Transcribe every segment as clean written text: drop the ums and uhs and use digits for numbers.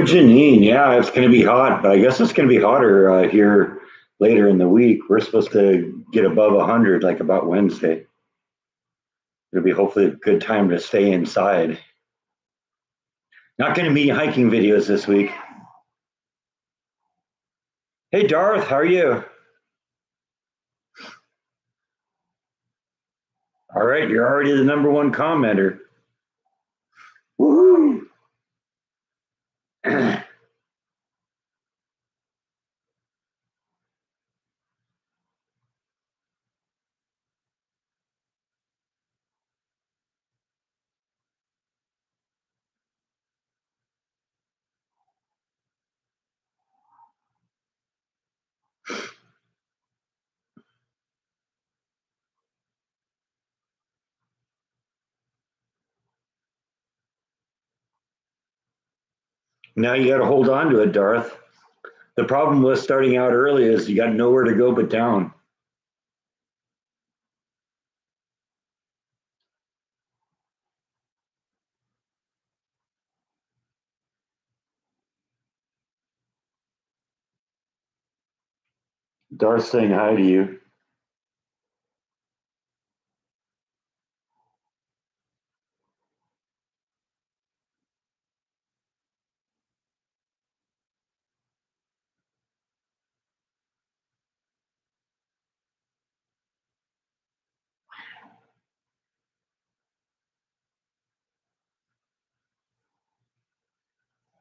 Morning, Janine. Yeah, it's going to be hot, but I guess it's going to be hotter here later in the week. We're supposed to get above 100 like about Wednesday. It'll be hopefully a good time to stay inside. Not going to be hiking videos this week. Hey, Darth, how are you? All right, you're already the number one commenter. Woohoo! Now you got to hold on to it, Darth. The problem with starting out early is you got nowhere to go but down. Darth saying hi to you.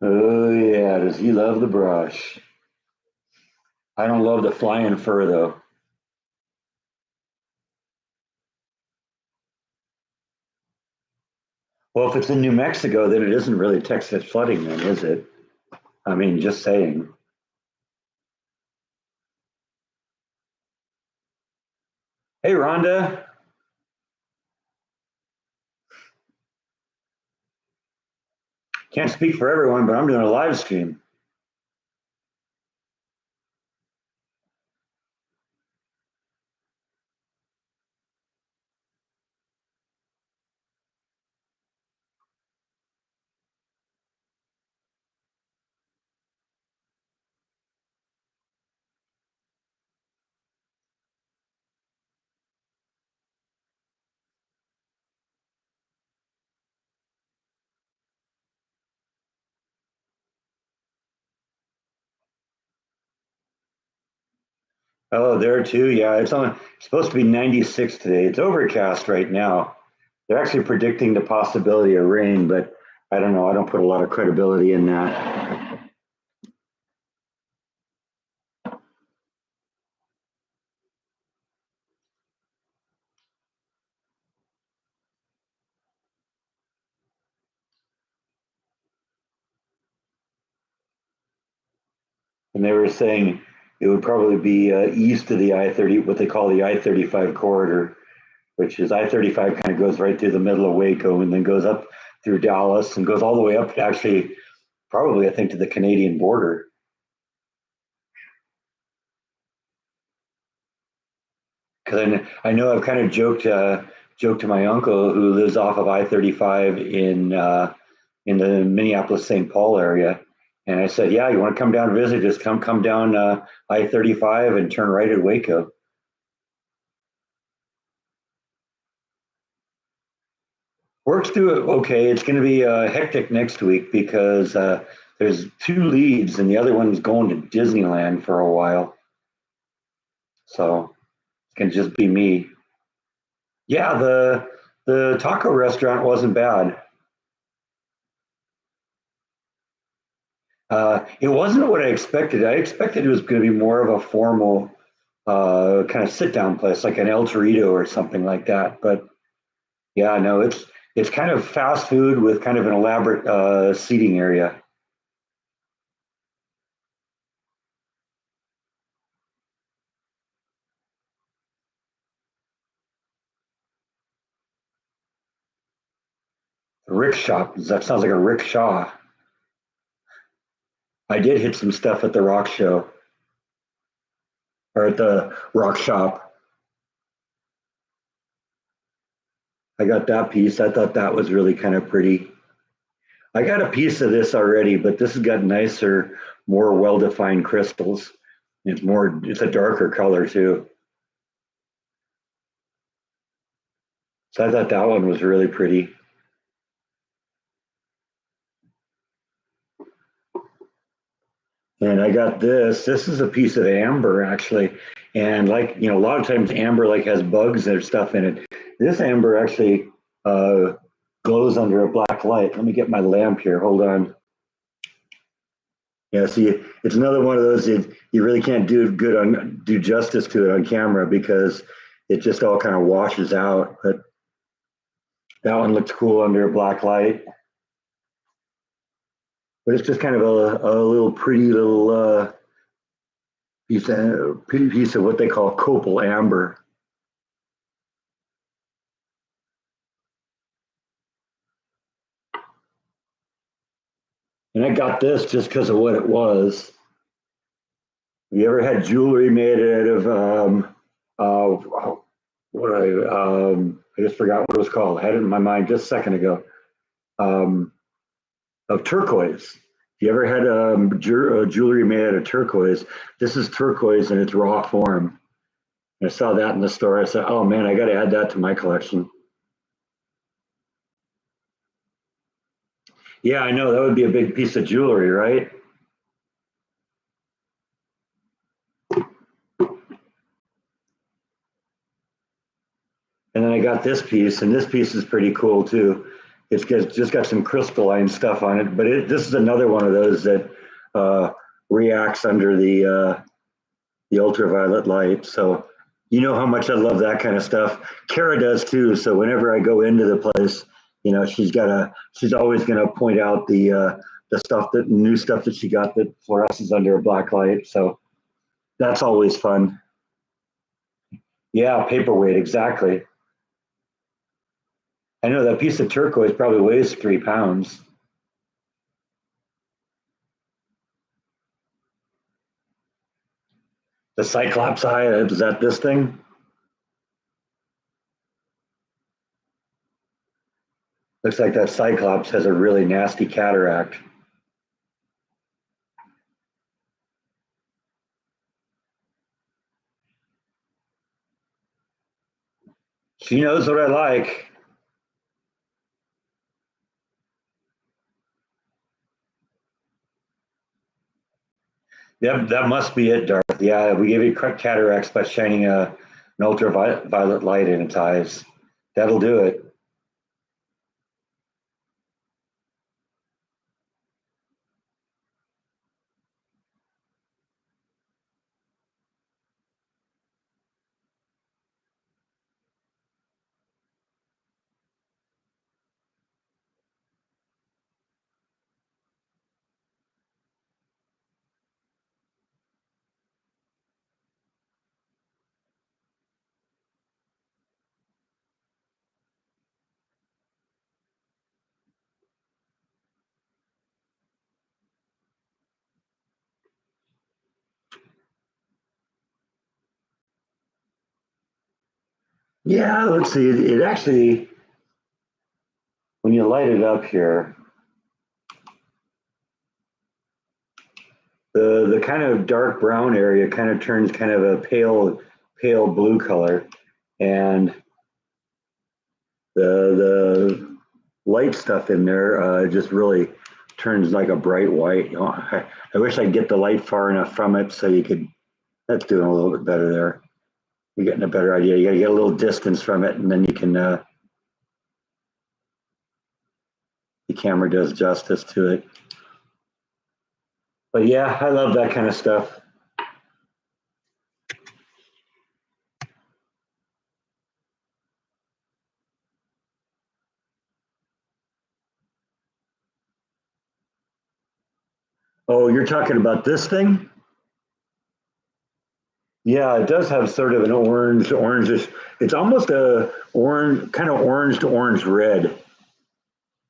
Oh, yeah, does he love the brush? I don't love the flying fur, though. Well, if it's in New Mexico, then it isn't really Texas flooding, then, is it? I mean, just saying. Hey, Rhonda. Can't speak for everyone, but I'm doing a live stream. Oh, there too. Yeah, it's supposed to be 96 today. It's overcast right now. They're actually predicting the possibility of rain, but I don't know. I don't put a lot of credibility in that. And they were saying it would probably be east of the I-30, what they call the I-35 corridor, which is I-35 kind of goes right through the middle of Waco and then goes up through Dallas and goes all the way up to actually probably I think to the Canadian border. Because I know I've kind of joked to my uncle who lives off of I-35 in the Minneapolis St. Paul area, and I said, "Yeah, you want to come down and visit? Just come down I-35 and turn right at Waco." Works through it okay. It's going to be hectic next week because there's two leads, and the other one's going to Disneyland for a while, so it's going to just be me. Yeah, the taco restaurant wasn't bad. It wasn't what I expected. I expected it was going to be more of a formal kind of sit down place, like an El Torito or something like that. But yeah, no, it's kind of fast food with kind of an elaborate seating area. Rickshaw. That sounds like a rickshaw. I did hit some stuff at the rock show or at the rock shop. I got that piece. I thought that was really kind of pretty. I got a piece of this already, but this has got nicer, more well-defined crystals. It's a darker color too. So I thought that one was really pretty. And I got this. This is a piece of amber actually. And like, a lot of times amber like has bugs and stuff in it. This amber actually uh, glows under a black light. Let me get my lamp here. Hold on. Yeah, see, it's another one of those you really can't do justice to it on camera because it just all kind of washes out. But that one looks cool under a black light. But it's just kind of a little pretty little piece of what they call copal amber. And I got this just because of what it was. Have you ever had jewelry made out of what I just forgot what it was called. I had it in my mind just a second ago. Um, of turquoise. If you ever had jewelry made out of turquoise, this is turquoise in its raw form. And I saw that in the store. I said, "Oh man, I got to add that to my collection." Yeah, I know that would be a big piece of jewelry, right? And then I got this piece, and this piece is pretty cool too. Just got some crystalline stuff on it, but this is another one of those that uh, reacts under the ultraviolet light. So you know how much I love that kind of stuff. Kara does too. So whenever I go into the place, she's always gonna point out the stuff that new stuff that she got that fluoresces under a black light. So that's always fun. Yeah, paperweight, exactly. I know that piece of turquoise probably weighs 3 pounds. The Cyclops eye, is that this thing? Looks like that Cyclops has a really nasty cataract. She knows what I like. Yep, that must be it, Darth. Yeah, we gave you cataracts by shining an ultraviolet light in its eyes. That'll do it. Yeah, let's see. It actually, when you light it up here, the kind of dark brown area kind of turns kind of a pale blue color, and the light stuff in there just really turns like a bright white. I wish I could get the light far enough from it so you could. That's doing a little bit better there. You're getting a better idea. You got to get a little distance from it, and then you can. The camera does justice to it. But yeah, I love that kind of stuff. Oh, you're talking about this thing? Yeah, it does have sort of an orangish. It's almost a orange, kind of orange to orange red,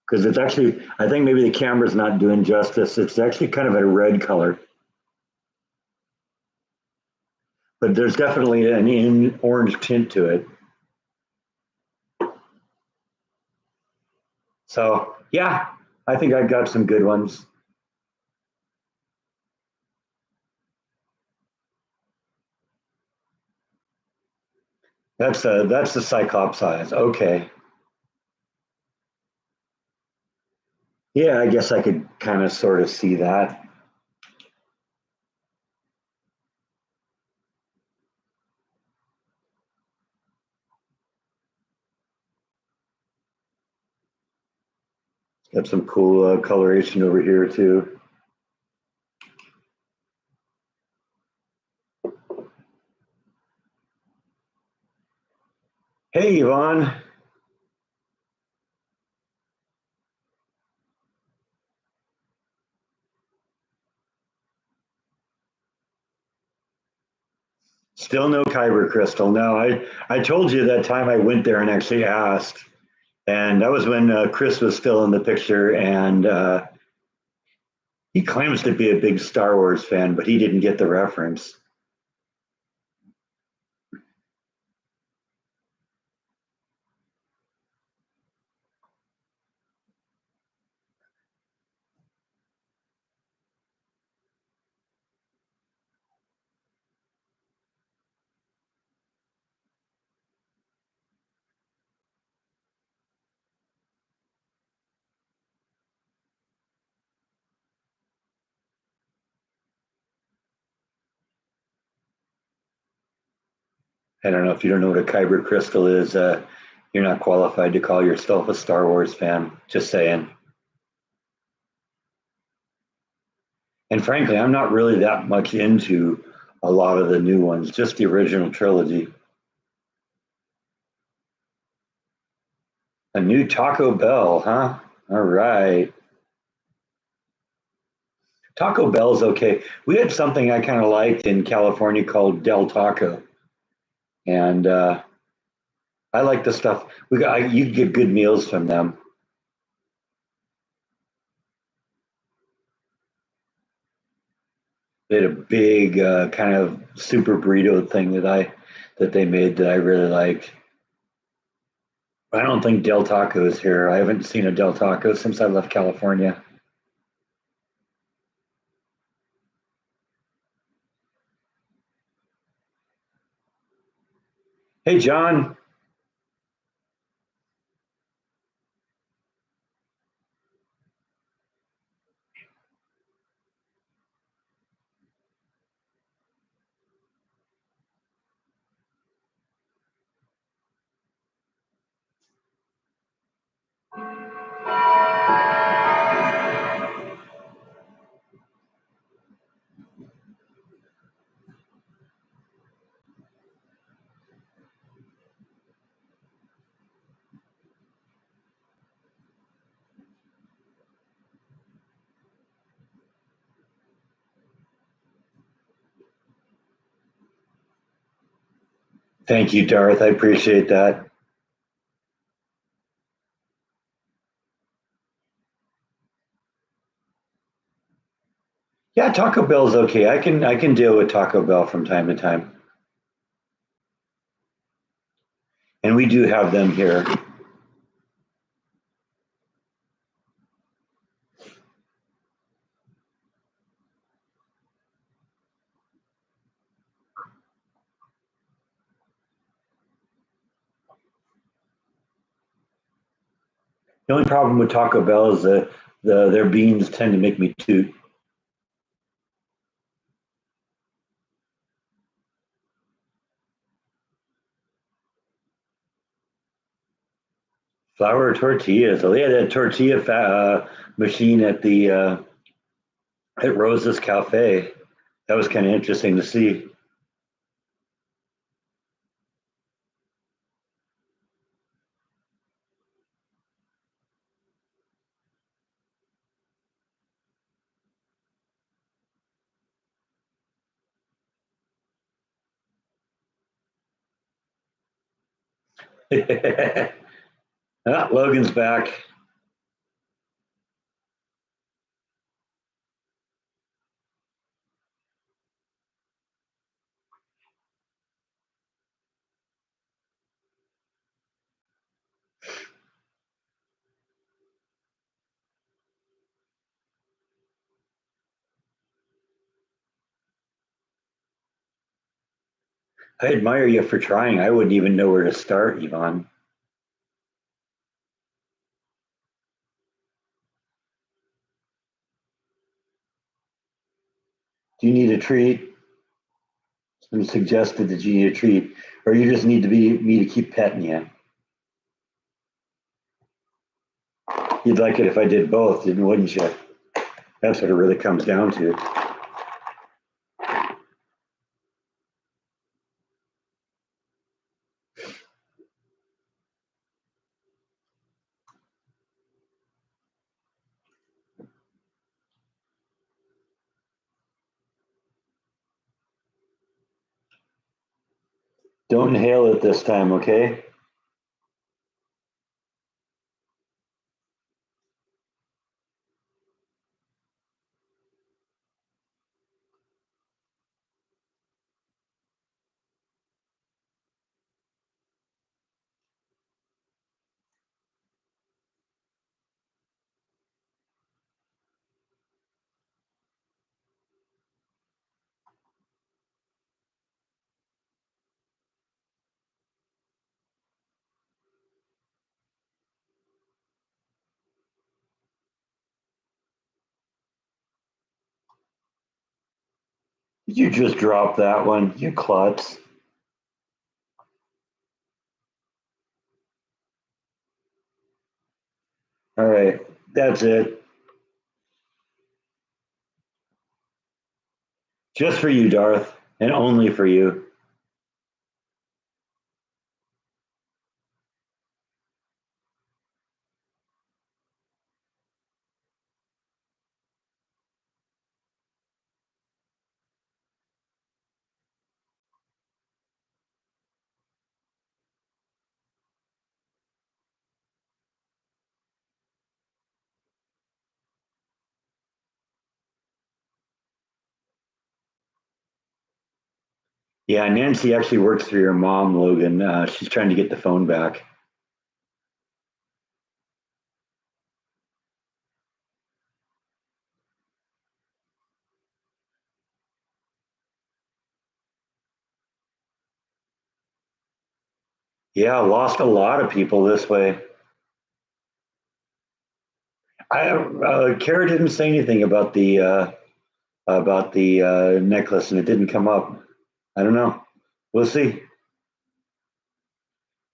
because it's actually. I think maybe the camera's not doing justice. It's actually kind of a red color, but there's definitely an orange tint to it. So yeah, I think I got some good ones. That's the Cyclops eyes. Okay. Yeah, I guess I could kind of sort of see that. Got some cool coloration over here too. Hey, Yvonne. Still no Kyber crystal. No, I told you that time I went there and actually asked, and that was when Chris was still in the picture, and he claims to be a big Star Wars fan, but he didn't get the reference. I don't know if you don't know what a Kyber crystal is. You're not qualified to call yourself a Star Wars fan. Just saying. And frankly, I'm not really that much into a lot of the new ones, just the original trilogy. A new Taco Bell, huh? All right. Taco Bell's okay. We had something I kind of liked in California called Del Taco, and I like the stuff we got. You get good meals from them. They had a big kind of super burrito thing that they made that I really liked. I don't think Del Taco is here. I haven't seen a Del Taco since I left California. Hey, John. Thank you, Darth. I appreciate that. Yeah, Taco Bell's okay. I can deal with Taco Bell from time to time, and we do have them here. The only problem with Taco Bell is that their beans tend to make me toot. Flour tortillas. Oh, they had a tortilla machine at Rosa's Cafe. That was kind of interesting to see. Logan's back. I admire you for trying. I wouldn't even know where to start, Yvonne. Do you need a treat? It's been suggested that you need a treat, or you just need to be me to keep petting you. You'd like it if I did both, wouldn't you? That's what it really comes down to. Don't inhale it this time, okay? You just dropped that one, you klutz. All right, that's it. Just for you, Darth, and only for you. Yeah, Nancy actually works for your mom, Logan. She's trying to get the phone back. Yeah, lost a lot of people this way. Kara didn't say anything about the necklace, and it didn't come up. I don't know. We'll see.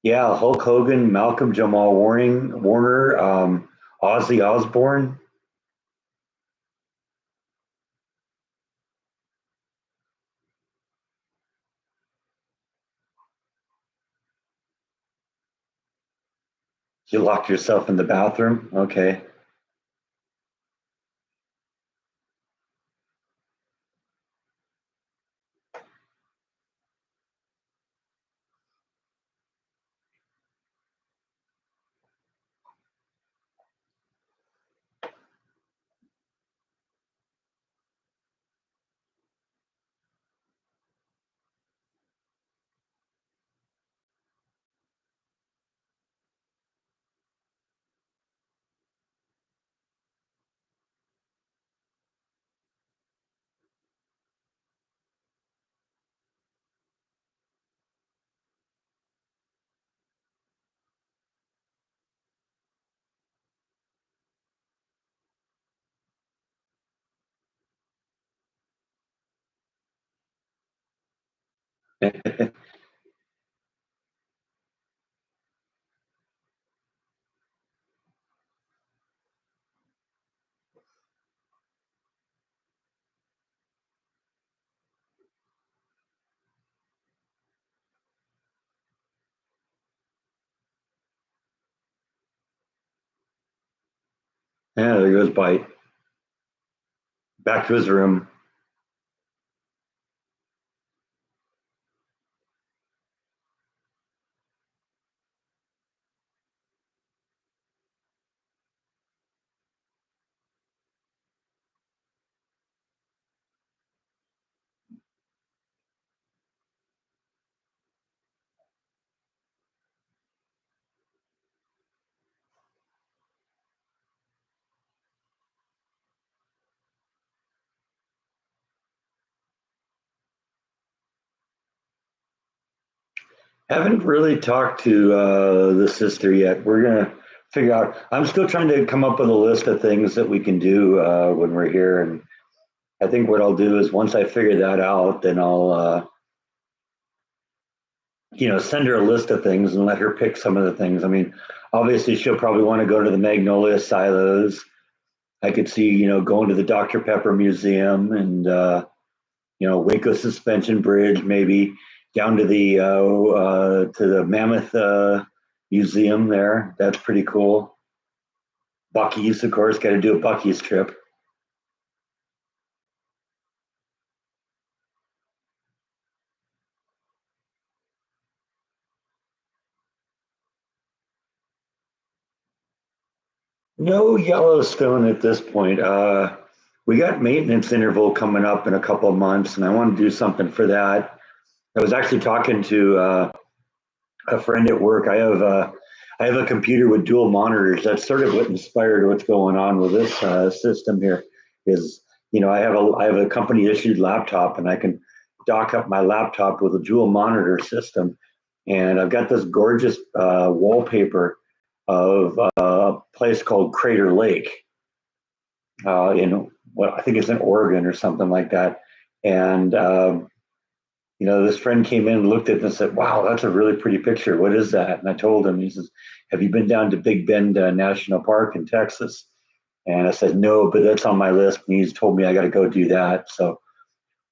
Yeah, Hulk Hogan, Malcolm Jamal Warner, Ozzy Osbourne. You locked yourself in the bathroom. Okay. Yeah, there goes Bite. Back to his room. Haven't really talked to the sister yet. We're gonna figure out. I'm still trying to come up with a list of things that we can do when we're here, and I think what I'll do is once I figure that out, then I'll send her a list of things and let her pick some of the things. I mean, obviously she'll probably want to go to the Magnolia Silos. I could see going to the Dr. Pepper Museum and Waco Suspension Bridge, maybe down to the Mammoth Museum there. That's pretty cool. Bucky's, of course, got to do a Bucky's trip. No Yellowstone at this point. We got maintenance interval coming up in a couple of months, and I want to do something for that. I was actually talking to a friend at work. I have a computer with dual monitors. That's sort of what inspired what's going on with this system here. Is I have a company issued laptop, and I can dock up my laptop with a dual monitor system, and I've got this gorgeous wallpaper of a place called Crater Lake in what I think it's in Oregon or something like that, and this friend came in and looked at it and said, "Wow, that's a really pretty picture. What is that?" And I told him. He says, "Have you been down to Big Bend National Park in Texas?" And I said, "No, but that's on my list." And he's told me I got to go do that. So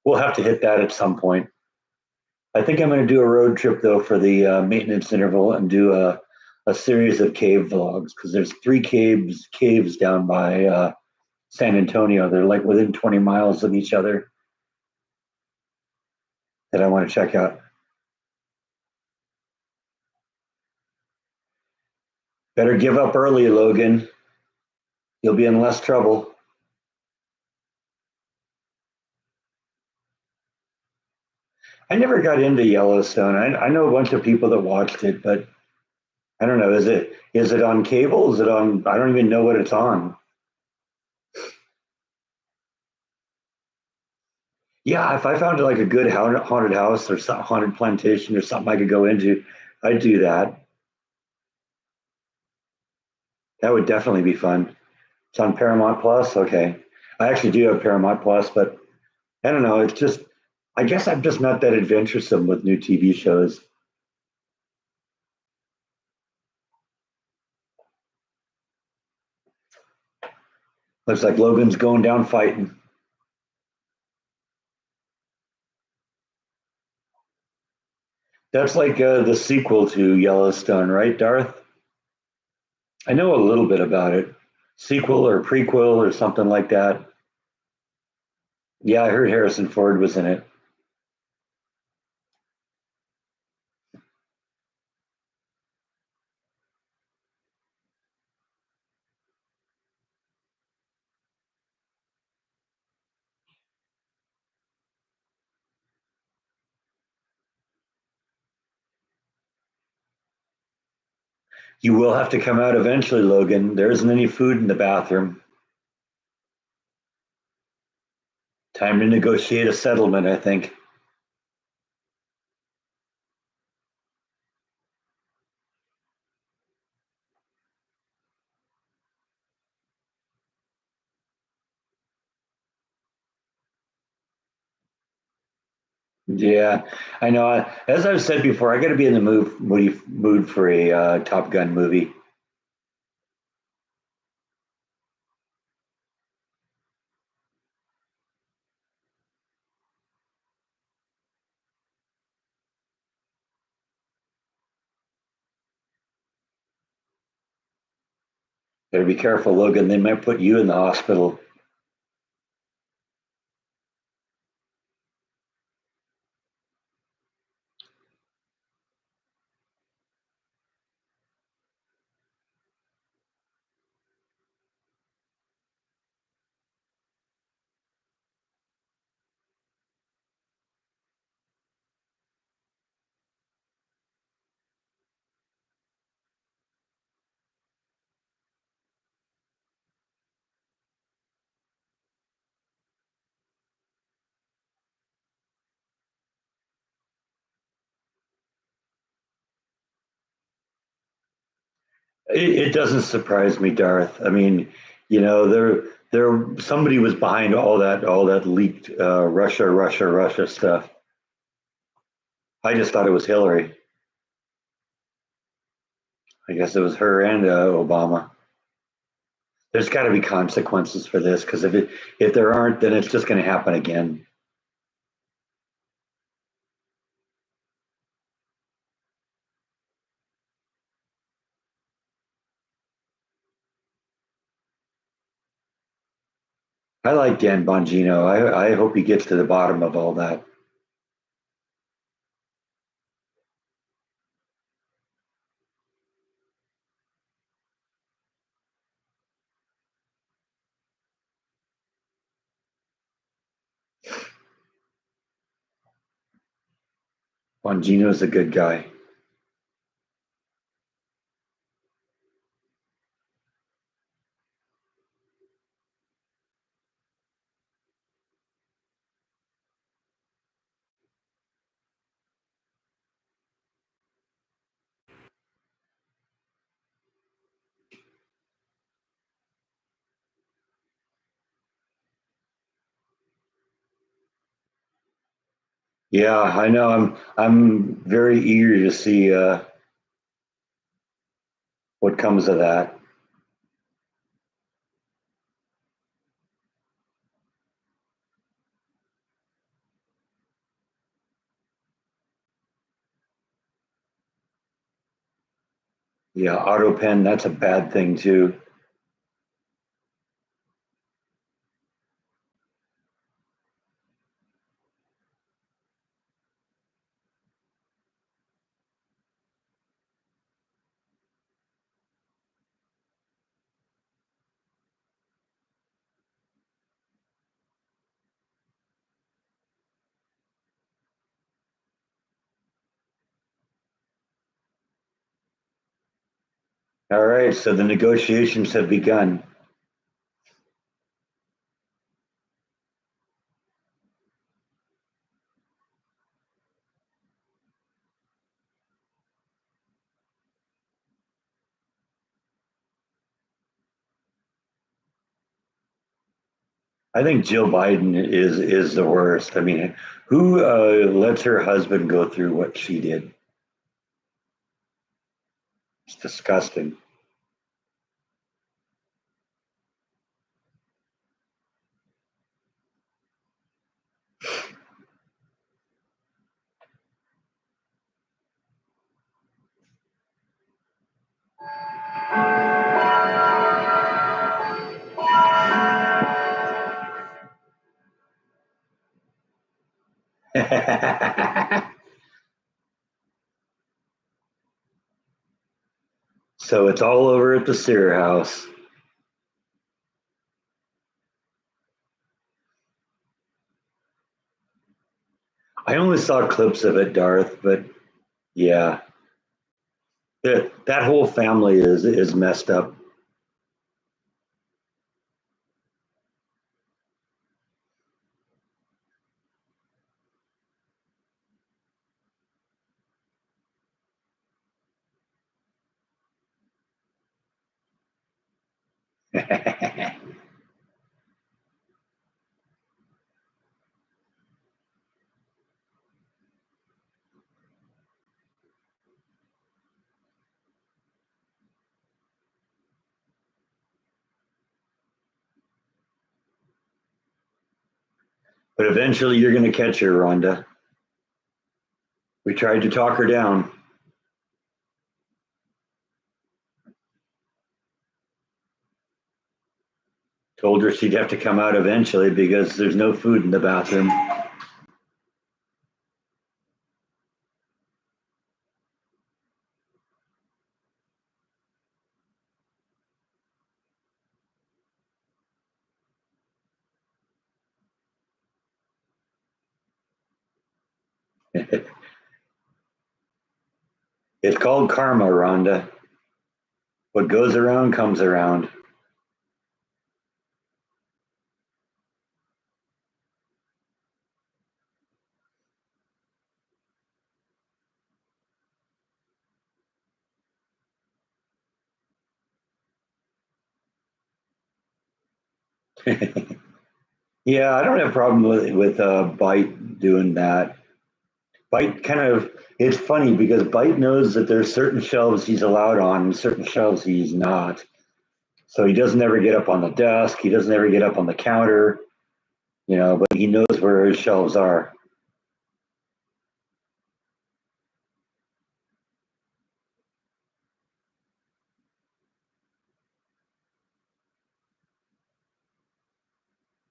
we'll have to hit that at some point. I think I'm going to do a road trip though for the maintenance interval and do a series of cave vlogs because there's three caves down by San Antonio. They're like within 20 miles of each other that I want to check out. Better give up early, Logan. You'll be in less trouble. I never got into Yellowstone. I know a bunch of people that watched it, but I don't know. Is it on cable? Is it on? I don't even know what it's on. Yeah, if I found like a good haunted house or some haunted plantation or something I could go into, I'd do that. That would definitely be fun. It's on Paramount Plus. Okay, I actually do have Paramount Plus, but I don't know. It's just I guess I'm just not that adventuresome with new TV shows. Looks like Logan's going down fighting. That's like the sequel to Yellowstone, right, Darth? I know a little bit about it. Sequel or prequel or something like that. Yeah, I heard Harrison Ford was in it. You will have to come out eventually, Logan. There isn't any food in the bathroom. Time to negotiate a settlement, I think. Yeah, I know. As I've said before, I got to be in the mood for a Top Gun movie. Better be careful, Logan. They might put you in the hospital. It doesn't surprise me, Darth. I mean, there somebody was behind all that leaked Russia stuff. I just thought it was Hillary. I guess it was her and Obama. There's got to be consequences for this because if there aren't, then it's just going to happen again. I like Dan Bongino. I hope he gets to the bottom of all that. Bongino's a good guy. Yeah, I know. I'm very eager to see what comes of that. Yeah, auto pen, that's a bad thing too. All right, so the negotiations have begun. I think Jill Biden is the worst. I mean, who lets her husband go through what she did? It's disgusting. So it's all over at the Sear House. I only saw clips of it, Darth, but yeah, that whole family is messed up. But eventually, you're going to catch her, Rhonda. We tried to talk her down. Told her she'd have to come out eventually because there's no food in the bathroom. It's called karma, Rhonda. What goes around comes around. Yeah, I don't have a problem with Bite doing that. Bite kind of it's funny because Bite knows that there's certain shelves he's allowed on and certain shelves he's not. So he doesn't ever get up on the desk. He doesn't ever get up on the counter, but he knows where his shelves are.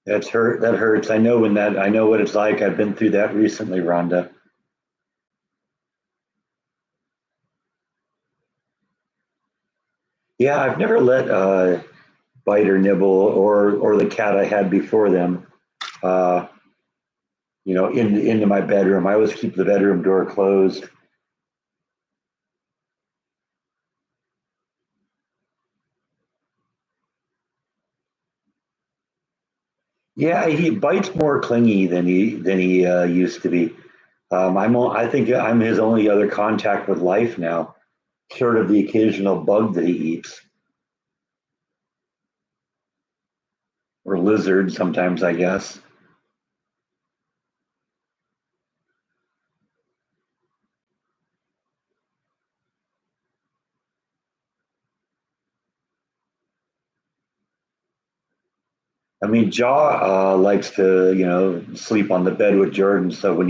That's hurt. That hurts. I know what it's like. I've been through that recently, Rhonda. Yeah, I've never let Bite or Nibble or the cat I had before them, uh, into my bedroom. I always keep the bedroom door closed. Yeah, he Bite's more clingy than he used to be. I think I'm his only other contact with life now, short of the occasional bug that he eats or lizard sometimes, I guess. I mean, Jaw likes to sleep on the bed with Jordan, so when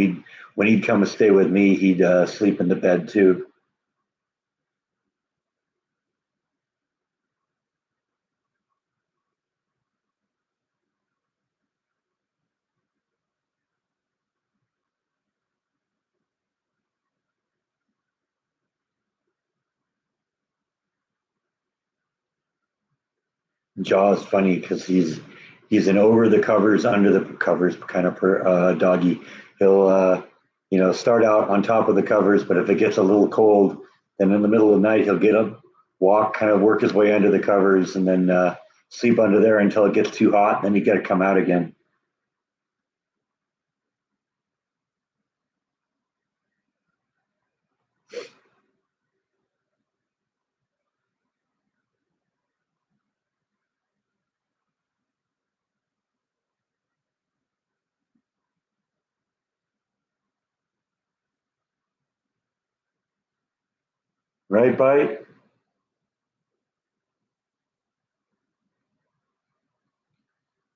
he'd come and stay with me, he'd sleep in the bed too. Jaw's funny because he's an over the covers, under the covers kind of doggy. He'll start out on top of the covers, but if it gets a little cold, then in the middle of the night he'll get up, walk, kind of work his way under the covers, and then sleep under there until it gets too hot. And then you got to come out again. Right, Bite?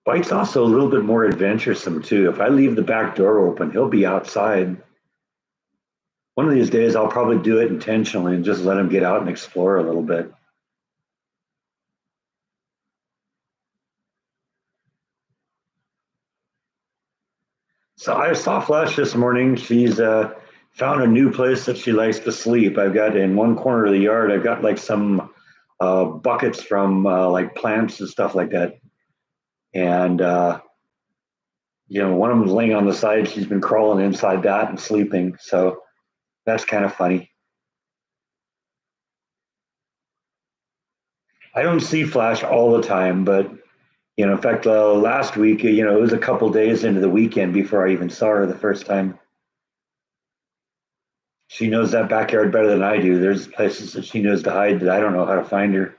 Bite's also a little bit more adventuresome too. If I leave the back door open, he'll be outside. One of these days, I'll probably do it intentionally and just let him get out and explore a little bit. So I saw Flash this morning. She's found a new place that she likes to sleep. I've got in one corner of the yard, I've got like some buckets from like plants and stuff like that. And, one of them's laying on the side. She's been crawling inside that and sleeping. So that's kind of funny. I don't see Flash all the time, but in fact, last week, it was a couple days into the weekend before I even saw her the first time. She knows that backyard better than I do. There's places that she knows to hide that I don't know how to find her.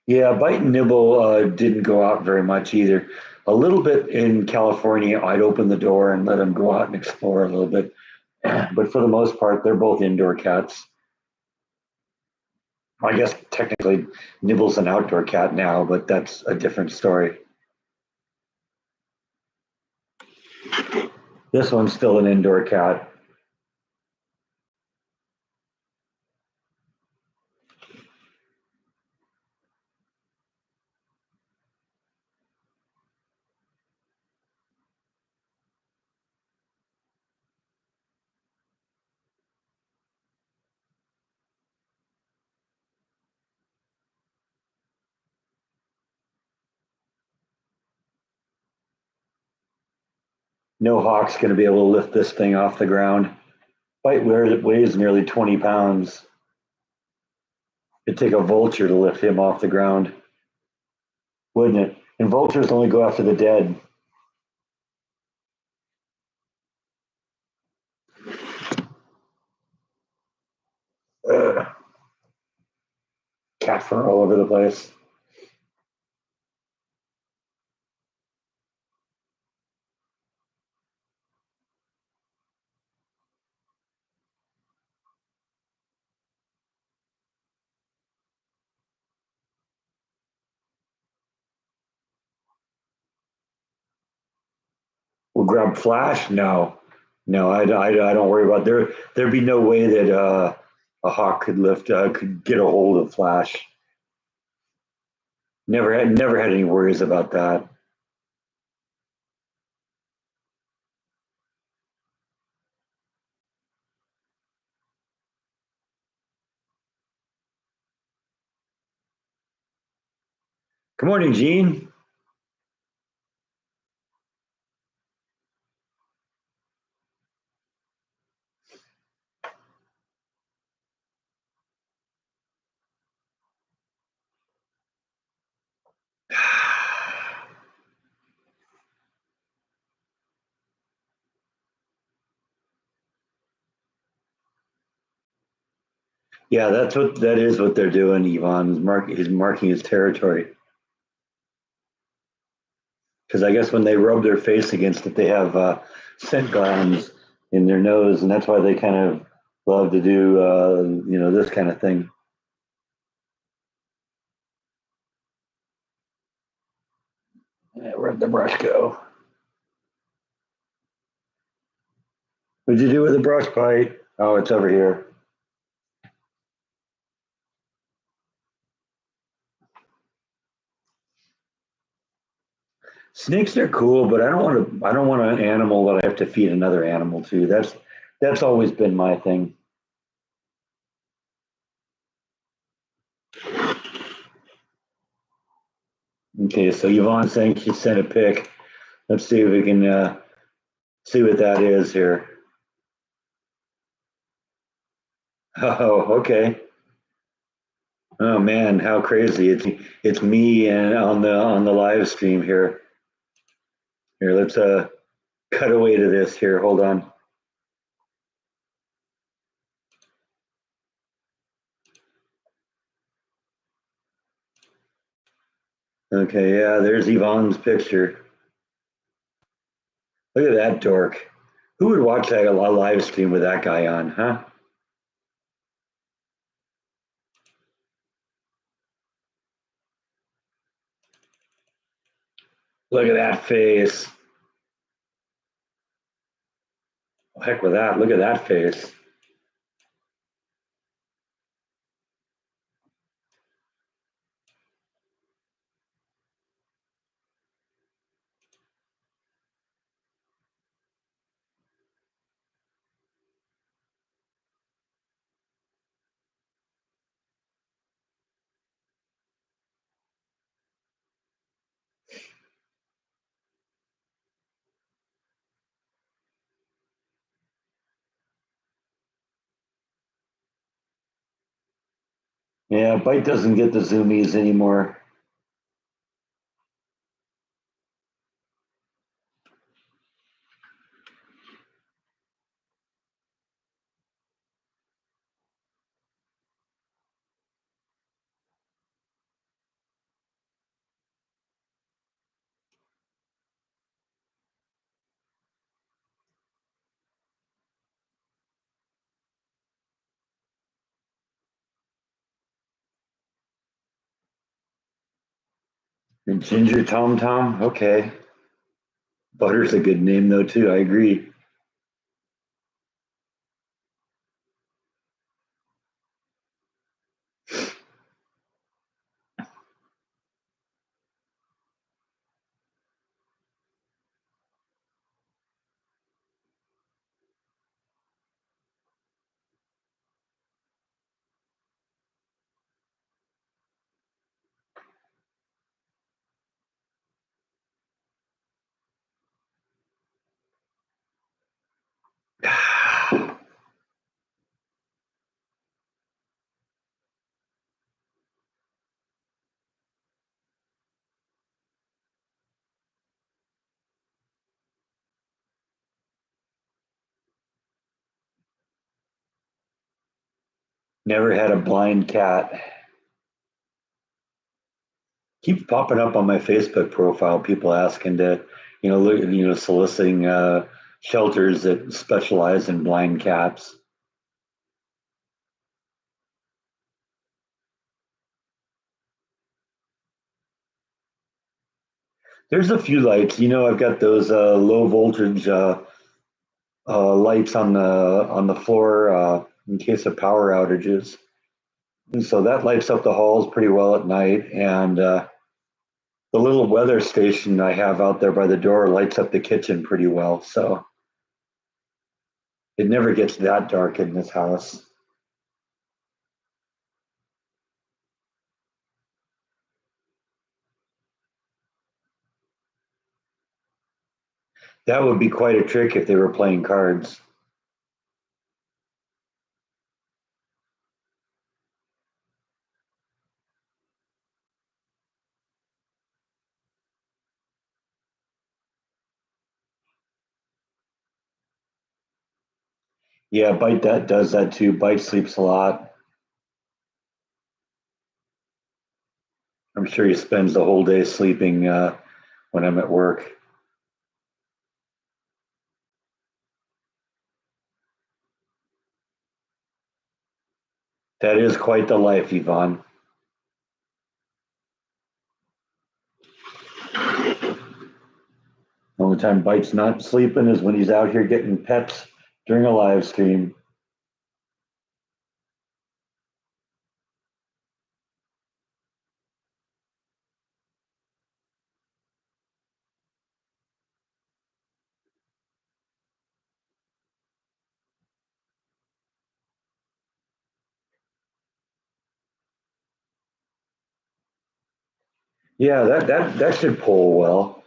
Yeah, Bite and Nibble didn't go out very much either. A little bit in California, I'd open the door and let them go out and explore a little bit. But for the most part, they're both indoor cats. I guess technically Nibble's an outdoor cat now, but that's a different story. This one's still an indoor cat. No hawk's going to be able to lift this thing off the ground. Bite weighs nearly 20 pounds. It'd take a vulture to lift him off the ground, wouldn't it? And vultures only go after the dead. cat fur all over the place. We'll grab Flash. No, no, I don't worry about there. There'd be no way that a hawk could get a hold of Flash. Never had any worries about that. Good morning, Gene. Yeah, that is what they're doing. Yvonne is marking his territory because I guess when they rub their face against it, they have scent glands in their nose, and that's why they kind of love to do this kind of thing. Yeah, where'd the brush go? What'd you do with the brush bite? Oh, it's over here. Snakes are cool, but I don't want to. I don't want an animal that I have to feed another animal to. That's always been my thing. Okay, so Yvonne's saying she sent a pic. Let's see if we can see what that is here. Oh, okay. Oh man, how crazy! It's me and on the live stream here. Here, let's cut away to this here. Hold on. Okay, yeah, there's Yvonne's picture. Look at that dork. Who would watch that a live stream with that guy on, huh? Look at that face. Heck with that. Look at that face. Yeah, Bite doesn't get the zoomies anymore. And Ginger Tom Tom, okay. Butter's a good name though too. I agree. Never had a blind cat. Keeps popping up on my Facebook profile. People asking to, soliciting shelters that specialize in blind cats. There's a few lights. I've got those low voltage lights on the floor in case of power outages, and so that lights up the halls pretty well at night. And the little weather station I have out there by the door lights up the kitchen pretty well. So it never gets that dark in this house. That would be quite a trick if they were playing cards. Yeah, Bite that does that too. Bite sleeps a lot. I'm sure he spends the whole day sleeping when I'm at work. That is quite the life, Yvonne. The only time Bite's not sleeping is when he's out here getting pets during a live stream. Yeah, that should pull well.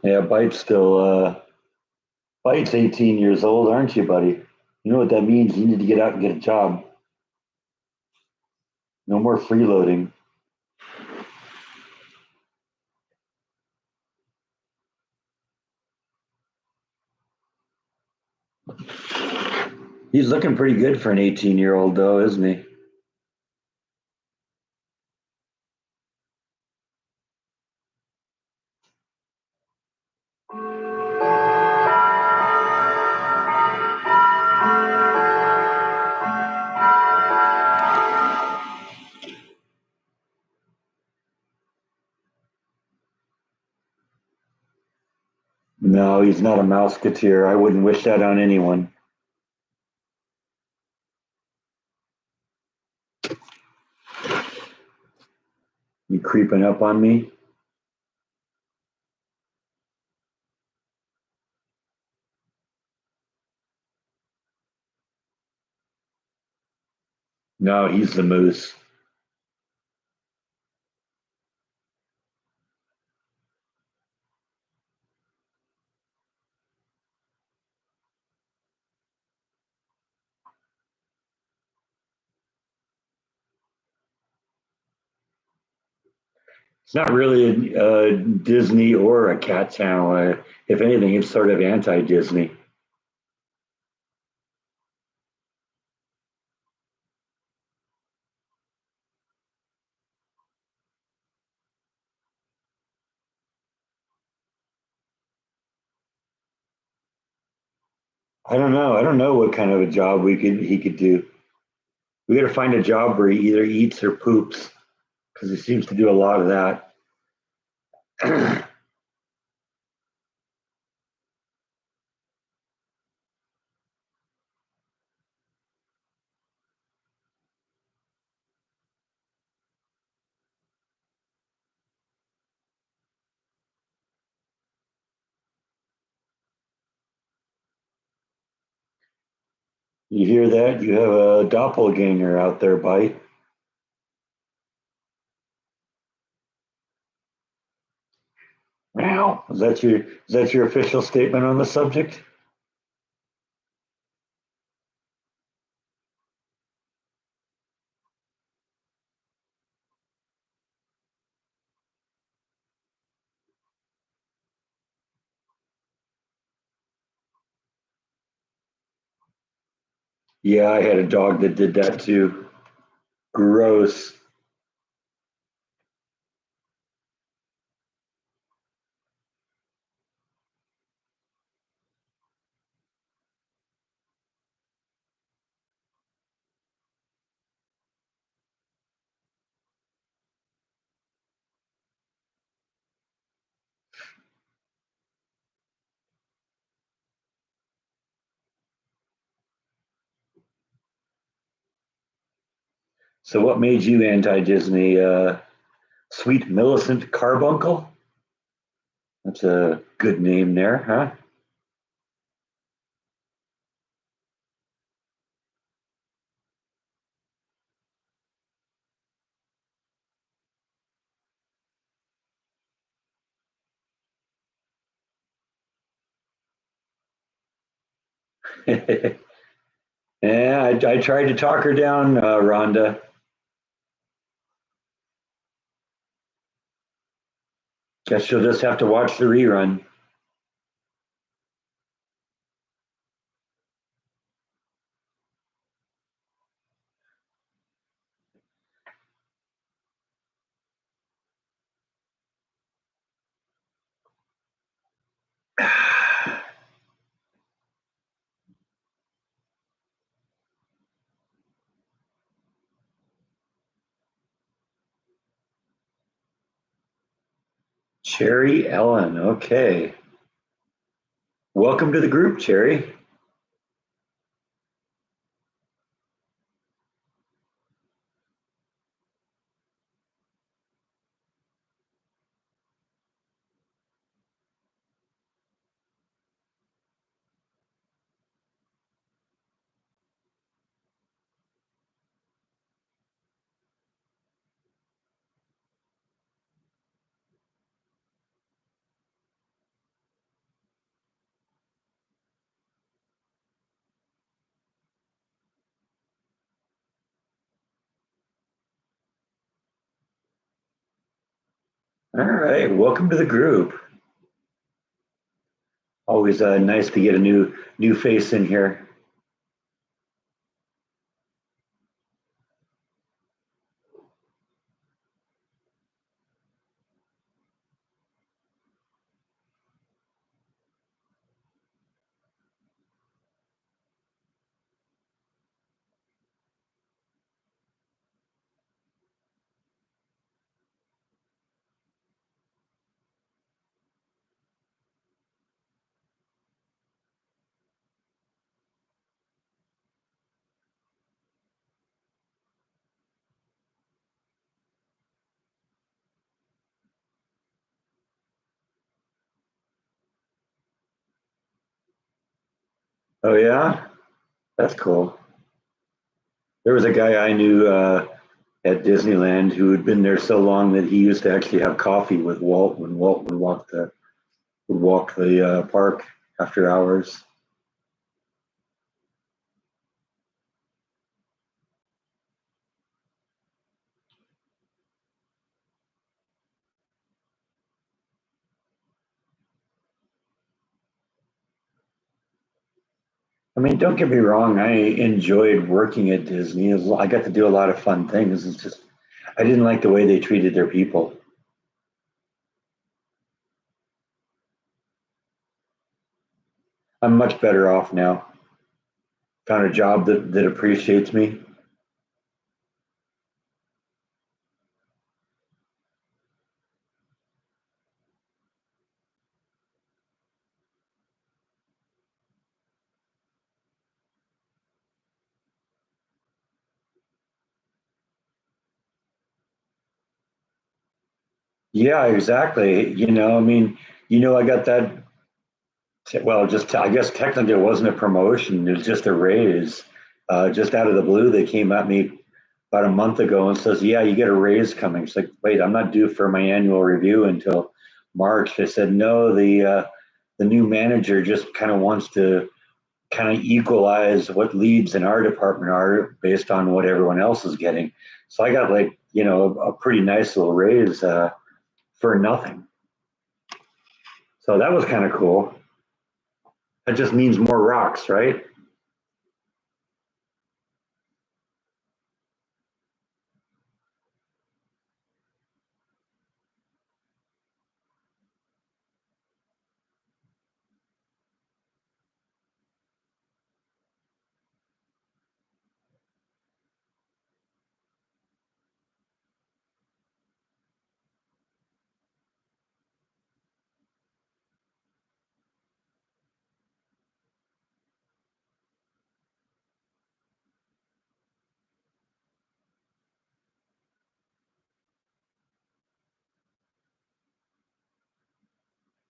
Yeah, Bite's 18 years old, aren't you, buddy? You know what that means? You need to get out and get a job. No more freeloading. He's looking pretty good for an 18-year-old, though, isn't he? No, he's not a mouseketeer. I wouldn't wish that on anyone. You creeping up on me? No, he's the moose. It's not really a Disney or a cat channel. If anything, it's sort of anti-Disney. I don't know. I don't know what kind of a job we could he could do. We got to find a job where he either eats or poops because he seems to do a lot of that. You hear that? You have a doppelganger out there, Bite. Meow. Is that your official statement on the subject? Yeah, I had a dog that did that too. Gross. So what made you anti-Disney? Sweet Millicent Carbuncle? That's a good name there, huh? Yeah, I tried to talk her down, Rhonda. Guess she'll just have to watch the rerun. Cherry Ellen, okay. Welcome to the group, Cherry. All right, welcome to the group. Always nice to get a new face in here. Oh yeah, that's cool. There was a guy I knew at Disneyland who had been there so long that he used to actually have coffee with Walt when Walt would walk the park after hours. I mean, don't get me wrong. I enjoyed working at Disney. I got to do a lot of fun things. It's just I didn't like the way they treated their people. I'm much better off now. Found a job that appreciates me. Yeah, exactly. I mean, I got that. Well, just I guess technically it wasn't a promotion. It was just a raise. Just out of the blue, they came at me about a month ago and says, "Yeah, you get a raise coming." It's like, wait, I'm not due for my annual review until March. I said, no, the new manager just kind of wants to kind of equalize what leads in our department are based on what everyone else is getting. So I got like a pretty nice little raise for nothing. So that was kind of cool. That just means more rocks, right?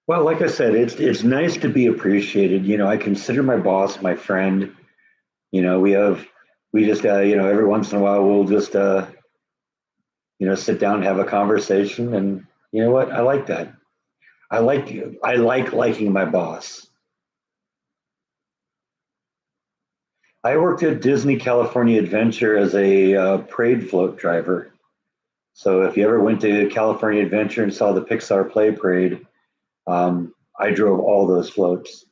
Well, like I said, it's nice to be appreciated. I consider my boss my friend. We just every once in a while we'll just sit down and have a conversation, and you know what? I like that. I like liking my boss. I worked at Disney California Adventure as a parade float driver. So if you ever went to California Adventure and saw the Pixar Play Parade, I drove all those floats.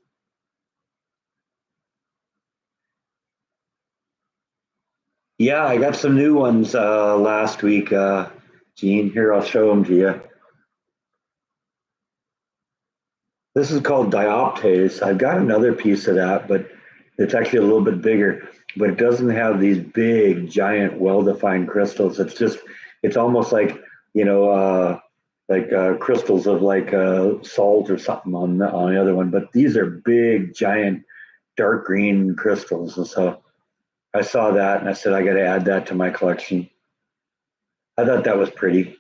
Yeah, I got some new ones last week, Gene. Here, I'll show them to you. This is called dioptase. I've got another piece of that, but it's actually a little bit bigger. But it doesn't have these big, giant, well-defined crystals. It's almost like crystals of like salt or something on the other one. But these are big, giant, dark green crystals. And so I saw that and I said, I got to add that to my collection. I thought that was pretty.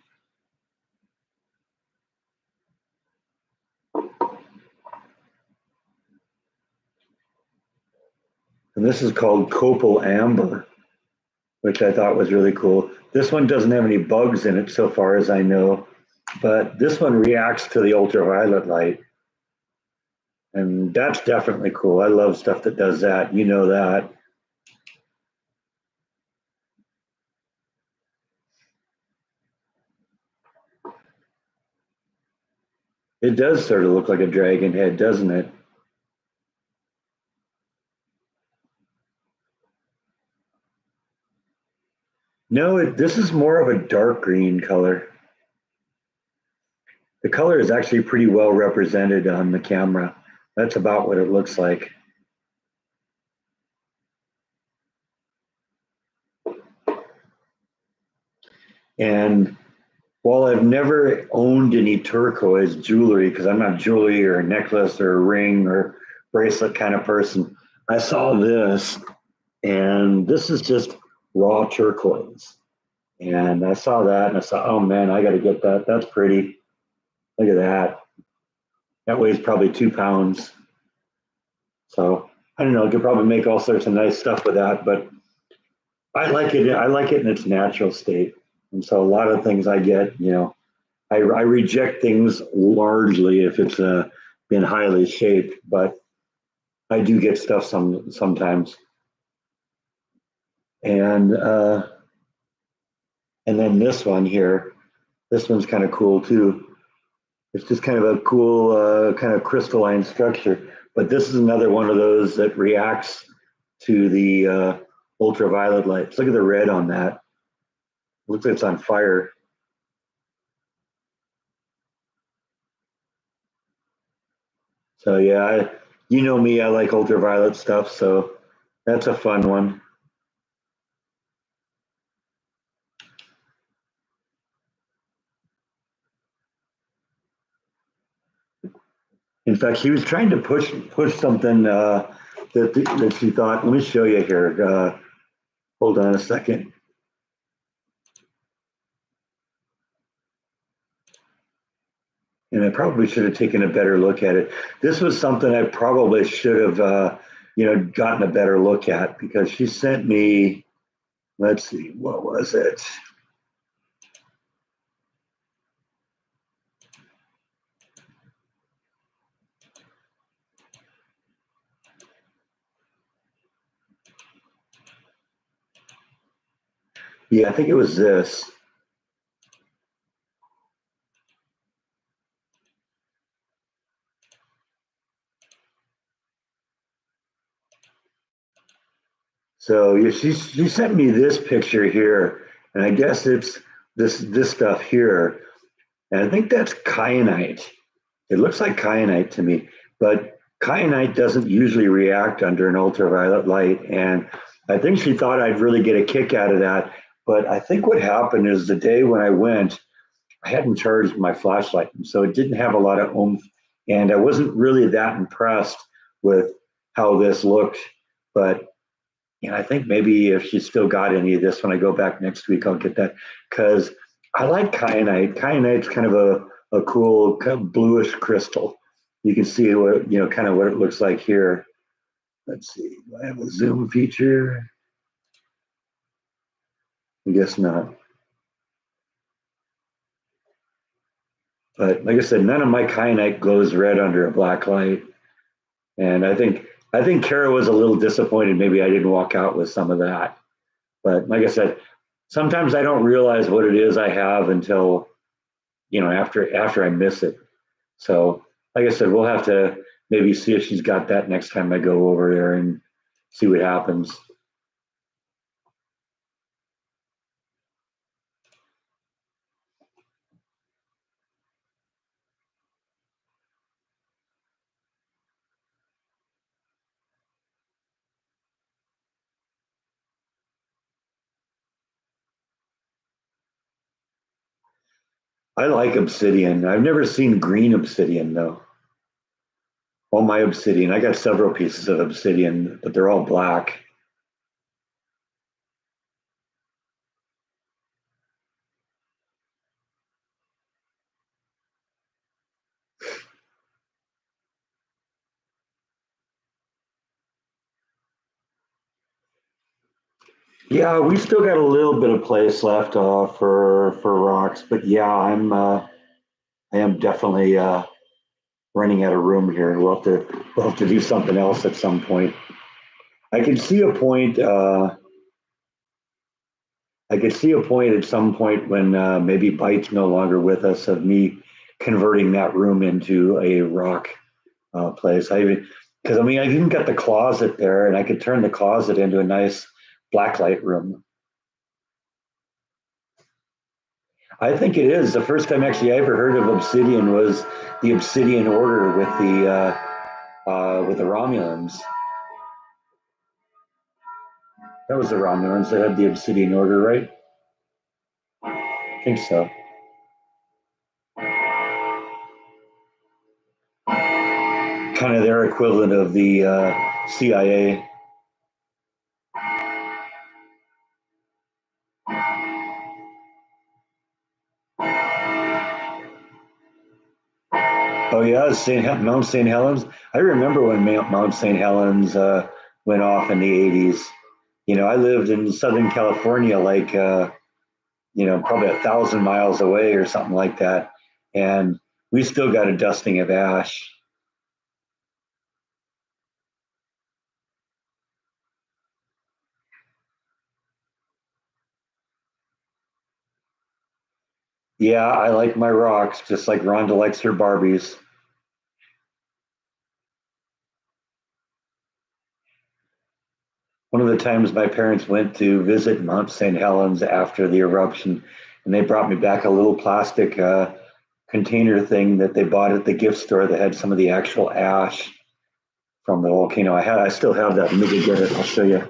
And this is called copal amber, which I thought was really cool. This one doesn't have any bugs in it so far as I know, but this one reacts to the ultraviolet light. And that's definitely cool. I love stuff that does that. You know that. It does sort of look like a dragon head, doesn't it? No, this is more of a dark green color. The color is actually pretty well represented on the camera. That's about what it looks like. And while I've never owned any turquoise jewelry, because I'm not jewelry or a necklace or a ring or bracelet kind of person, I saw this, and this is just raw turquoise. And I saw that and I saw, oh man, I got to get that. That's pretty. Look at that. That weighs probably 2 pounds. So I don't know. I could probably make all sorts of nice stuff with that, but I like it. I like it in its natural state. And so a lot of things I get, I reject things largely if it's been highly shaped, but I do get stuff sometimes. And and then this one here, this one's kind of cool too. It's just kind of a cool kind of crystalline structure. But this is another one of those that reacts to the ultraviolet lights. Look at the red on that. Looks like it's on fire. So yeah, you know me, I like ultraviolet stuff. So that's a fun one. In fact, she was trying to push something that she thought. Let me show you here. Hold on a second. And I probably should have taken a better look at it. This was something I probably should have, gotten a better look at because she sent me. Let's see, what was it? Yeah, I think it was this. So yeah, she sent me this picture here, and I guess it's this stuff here, and I think that's kyanite. It looks like kyanite to me, but kyanite doesn't usually react under an ultraviolet light, and I think she thought I'd really get a kick out of that. But I think what happened is the day when I went, I hadn't charged my flashlight, so it didn't have a lot of oomph, and I wasn't really that impressed with how this looked. But I think maybe if she's still got any of this when I go back next week, I'll get that because I like kyanite. Kyanite's kind of a cool kind of bluish crystal. You can see what, kind of what it looks like here. Let's see, do I have a zoom feature? I guess not. But like I said, none of my kyanite glows red under a black light. And I think Kara was a little disappointed. Maybe I didn't walk out with some of that. But like I said, sometimes I don't realize what it is I have until after I miss it. So like I said, we'll have to maybe see if she's got that next time I go over there and see what happens. I like obsidian. I've never seen green obsidian though. All my obsidian, I got several pieces of obsidian, but they're all black. Yeah, we still got a little bit of place left for rocks, but yeah, I am definitely running out of room here. We'll have to do something else at some point. I can see a point. I could see a point at some point when maybe Bite's no longer with us of me converting that room into a rock place. Because I mean, I even got the closet there, and I could turn the closet into a nice blacklight room. I think it is. The first time actually I ever heard of obsidian was the Obsidian Order with the Romulans. That was the Romulans that had the Obsidian Order, right? I think so. Kind of their equivalent of the CIA. Oh yeah, Mount St. Helens. I remember when Mount St. Helens went off in the '80s. I lived in Southern California, like probably 1,000 miles away or something like that, and we still got a dusting of ash. Yeah, I like my rocks, just like Rhonda likes her Barbies. One of the times my parents went to visit Mount St. Helens after the eruption, and they brought me back a little plastic container thing that they bought at the gift store that had some of the actual ash from the volcano. I still have that. Let me get it. I'll show you.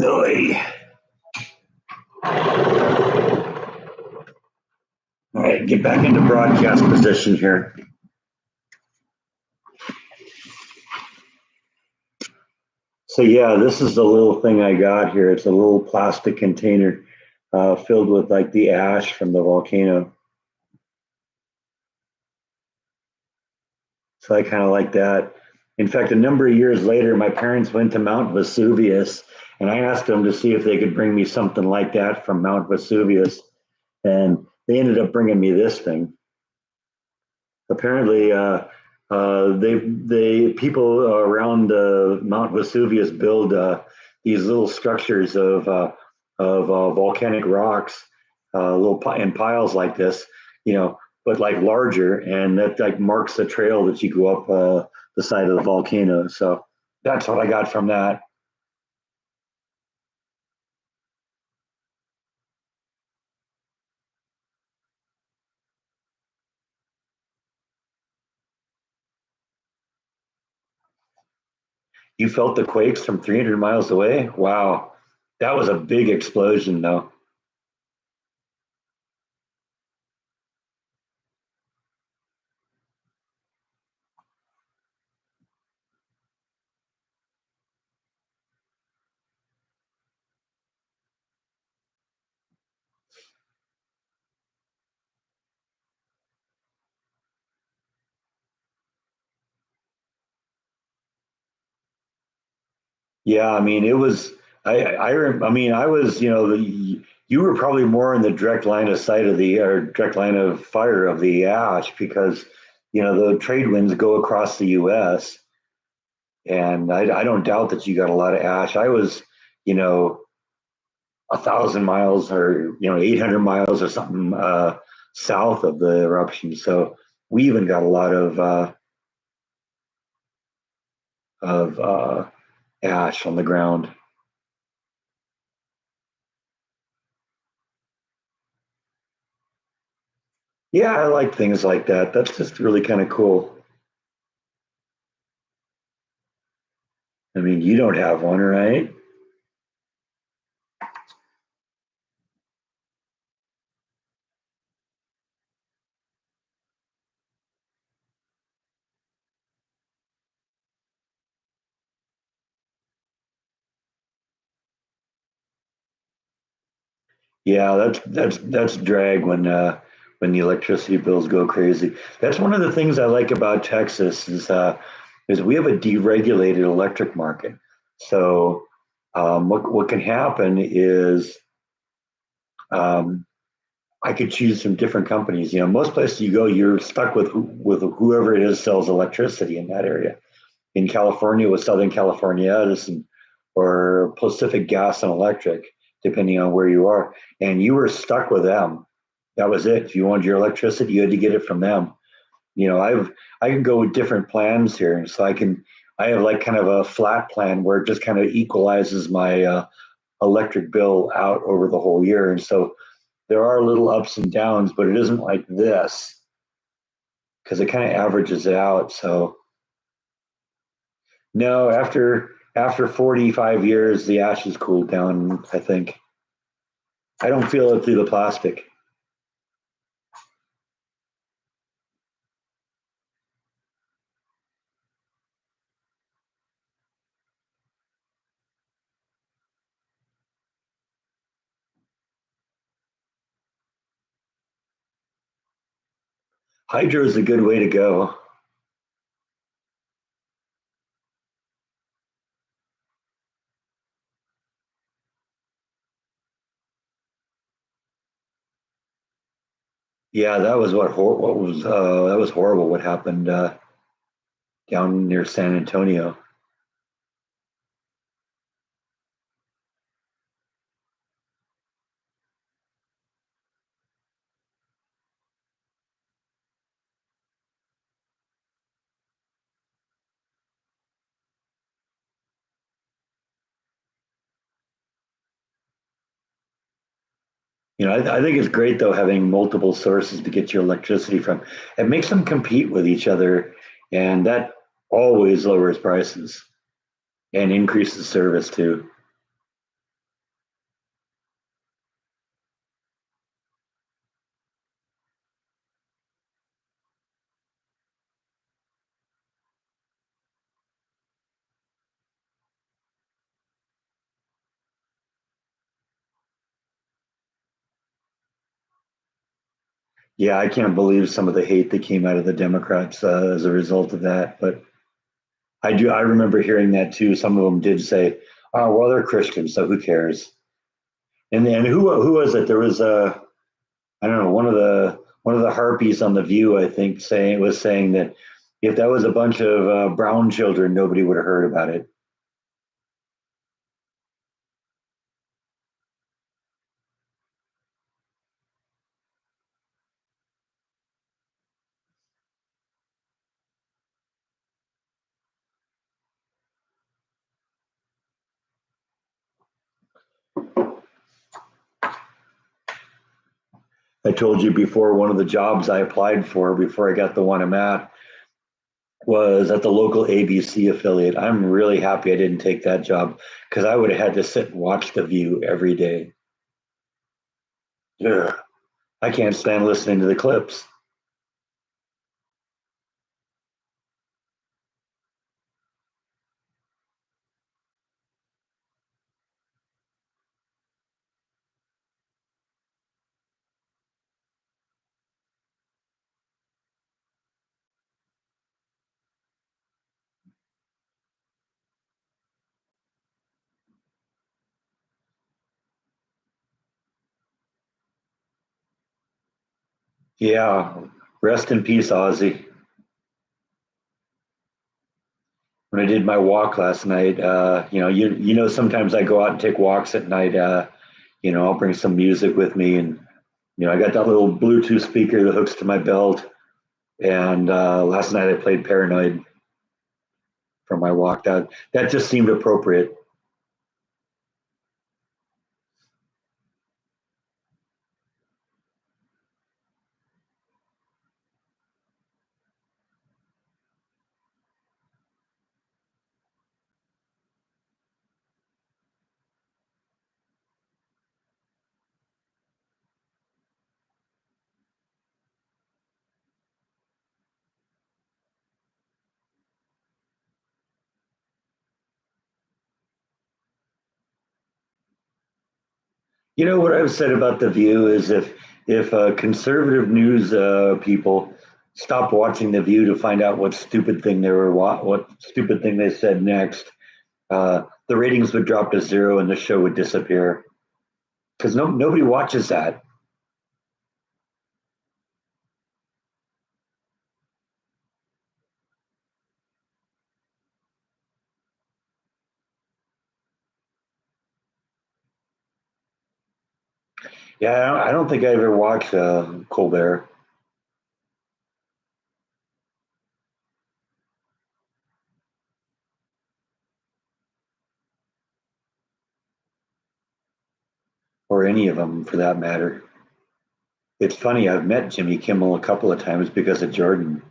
Oy. All right, get back into broadcast position here. So yeah, this is the little thing I got here. It's a little plastic container filled with like the ash from the volcano. So I kind of like that. In fact, a number of years later, my parents went to Mount Vesuvius, and I asked them to see if they could bring me something like that from Mount Vesuvius, and they ended up bringing me this thing. Apparently, they people around Mount Vesuvius build these little structures of volcanic rocks, in piles like this, but like larger, and that like marks the trail that you go up the side of the volcano. So that's what I got from that. You felt the quakes from 300 miles away? Wow. That was a big explosion, though. Yeah, I mean, it was. I mean, I was. You were probably more in the direct line of sight of the or direct line of fire of the ash because the trade winds go across the U.S. and I don't doubt that you got a lot of ash. I was, you know, 1,000 miles or 800 miles or something south of the eruption, so we even got a lot of ash on the ground. Yeah, I like things like that. That's just really kind of cool. I mean, you don't have one, right? Yeah, that's drag when the electricity bills go crazy. That's one of the things I like about Texas is we have a deregulated electric market. So what can happen is um, I could choose from different companies. Most places you go, you're stuck with whoever it is sells electricity in that area. In California with Southern California Edison or Pacific Gas and Electric, depending on where you are. And you were stuck with them. That was it. If you wanted your electricity, you had to get it from them. I can go with different plans here. So I have like kind of a flat plan where it just kind of equalizes my electric bill out over the whole year. And so there are little ups and downs, but it isn't like this because it kind of averages it out. So no, after 45 years, the ashes cooled down, I think. I don't feel it through the plastic. Hydro is a good way to go. Yeah, that was what was that was horrible. What happened down near San Antonio? I think it's great though having multiple sources to get your electricity from. It makes them compete with each other, and that always lowers prices and increases service too. Yeah, I can't believe some of the hate that came out of the Democrats as a result of that. But I do. I remember hearing that too. Some of them did say, "Oh, well, they're Christians, so who cares?" And who was it? There was I don't know, one of the harpies on the View, I think, saying that if that was a bunch of brown children, nobody would have heard about it. I told you before, one of the jobs I applied for before I got the one I'm at, was at the local ABC affiliate. I'm really happy I didn't take that job because I would have had to sit and watch The View every day. Ugh, I can't stand listening to the clips. Yeah, rest in peace, Ozzy. When I did my walk last night, sometimes I go out and take walks at night. I'll bring some music with me, and I got that little Bluetooth speaker that hooks to my belt. And last night I played Paranoid for my walk. That just seemed appropriate. You know what I've said about The View is if conservative news people stopped watching The View to find out what stupid thing what stupid thing they said next, the ratings would drop to zero and the show would disappear because nobody watches that. Yeah, I don't think I ever watched Colbert or any of them for that matter. It's funny, I've met Jimmy Kimmel a couple of times because of Jordan.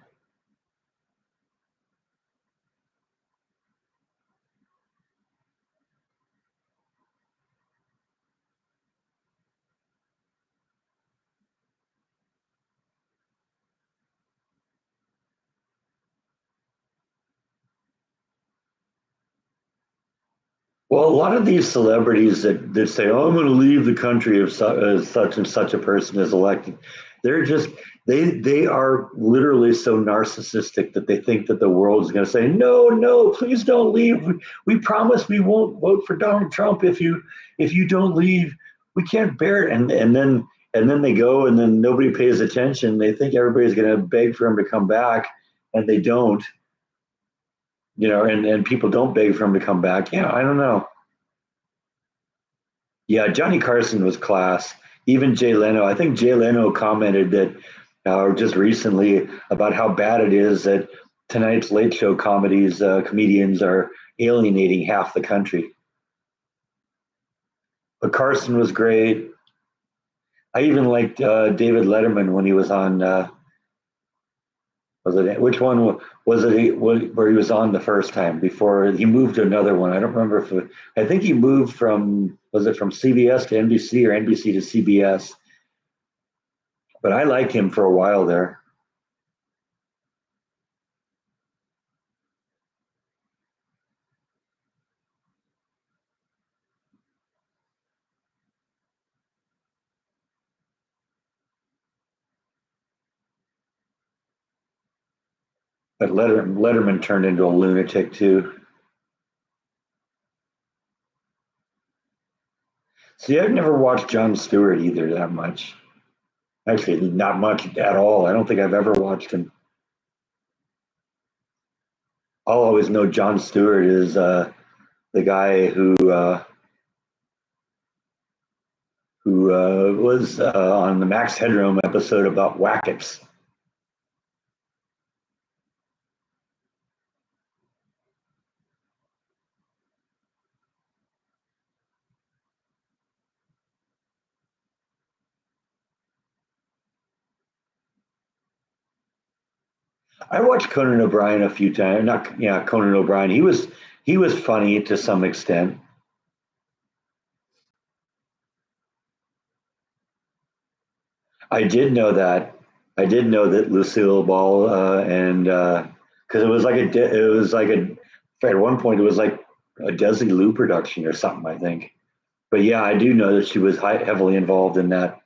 Well, a lot of these celebrities that say, "Oh, I'm going to leave the country if such and such a person is elected," they're just they are literally so narcissistic that they think that the world is going to say, "No, no, please don't leave. We promise we won't vote for Donald Trump if you don't leave. We can't bear it." And then they go, and then nobody pays attention. They think everybody's going to beg for him to come back, and they don't. And people don't beg for him to come back. Yeah, I don't know. Yeah, Johnny Carson was class. Even Jay Leno. I think Jay Leno commented that just recently about how bad it is that tonight's late show comedians are alienating half the country. But Carson was great. I even liked David Letterman when he was on. Was it which one was it? Where he was on the first time before he moved to another one? I don't remember if I think he moved from was it from CBS to NBC or NBC to CBS, but I liked him for a while there. But Letterman turned into a lunatic too. See, I've never watched Jon Stewart either that much. Actually, not much at all. I don't think I've ever watched him. I'll always know Jon Stewart is the guy who was on the Max Headroom episode about Wackets. I watched Conan O'Brien a few times. Not yeah, Conan O'Brien. He was funny to some extent. I did know that. I did know that Lucille Ball and because it was like it was like a at one point it was like a Desi Lou production or something, I think. But yeah, I do know that she was heavily involved in that.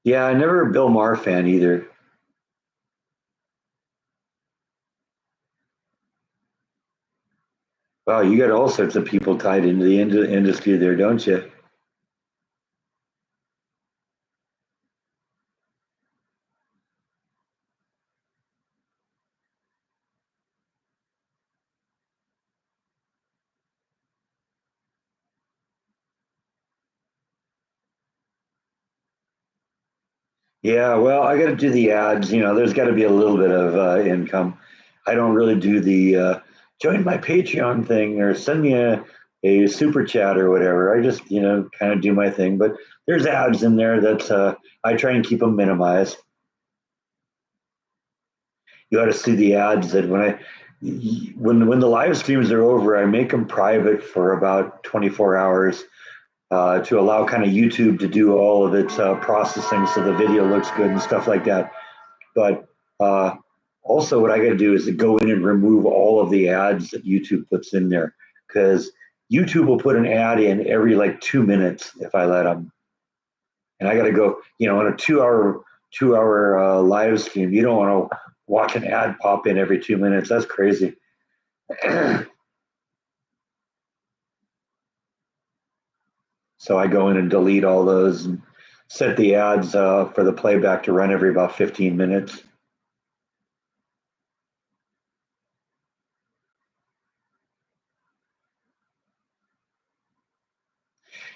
Yeah, I never a Bill Maher fan either. Wow, you got all sorts of people tied into the industry there, don't you? Yeah, well, I got to do the ads. There's got to be a little bit of income. I don't really do the join my Patreon thing or send me a super chat or whatever. I just, kind of do my thing. But there's ads in there that I try and keep them minimized. You ought to see the ads that when the live streams are over, I make them private for about 24 hours to allow kind of YouTube to do all of its processing so the video looks good and stuff like that. But uh, also, what I got to do is to go in and remove all of the ads that YouTube puts in there because YouTube will put an ad in every like 2 minutes if I let them, and I got to go. On a 2 hour live stream, you don't want to watch an ad pop in every 2 minutes. That's crazy. So I go in and delete all those and set the ads for the playback to run every about 15 minutes.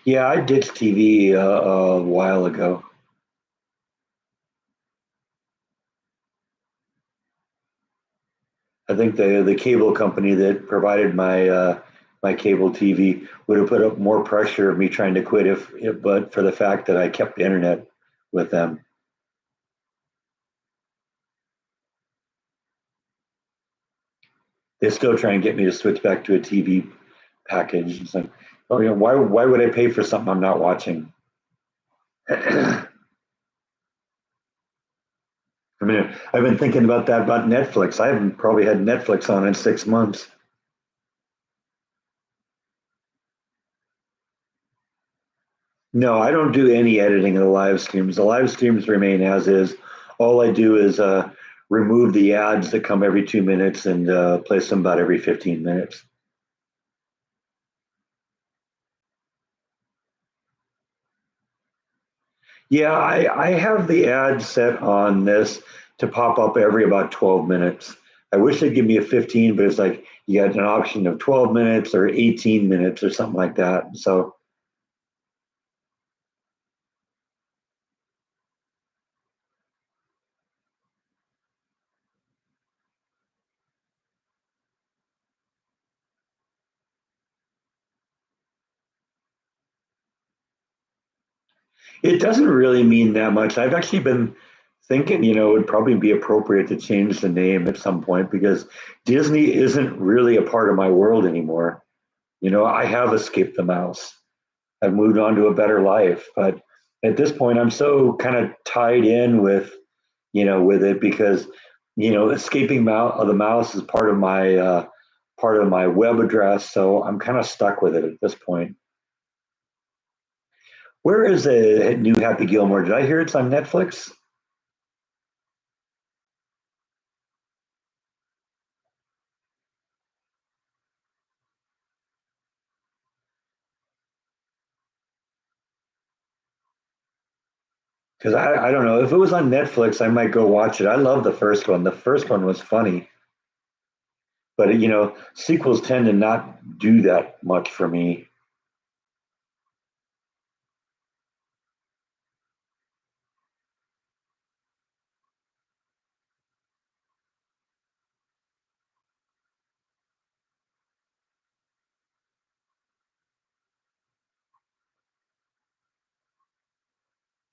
Yeah, I ditched TV a while ago. I think the cable company that provided my cable TV would have put up more pressure of me trying to quit if but for the fact that I kept internet with them. They still try and get me to switch back to a TV package. It's like, oh, why would I pay for something I'm not watching? I mean, I've been thinking about that about Netflix. I haven't probably had Netflix on in 6 months. No, I don't do any editing of the live streams. The live streams remain as is. All I do is remove the ads that come every 2 minutes and place them about every 15 minutes. Yeah, I have the ad set on this to pop up every about 12 minutes. I wish they'd give me a 15, but it's like you got an option of 12 minutes or 18 minutes or something like that. So it doesn't really mean that much. I've actually been thinking, it would probably be appropriate to change the name at some point because Disney isn't really a part of my world anymore. I have escaped the mouse. I've moved on to a better life, but at this point, I'm so kind of tied in with it because, escaping the mouse is part of my web address. So I'm kind of stuck with it at this point. Where is the new Happy Gilmore? Did I hear it's on Netflix? Because I don't know if it was on Netflix, I might go watch it. I love the first one. The first one was funny, But sequels tend to not do that much for me.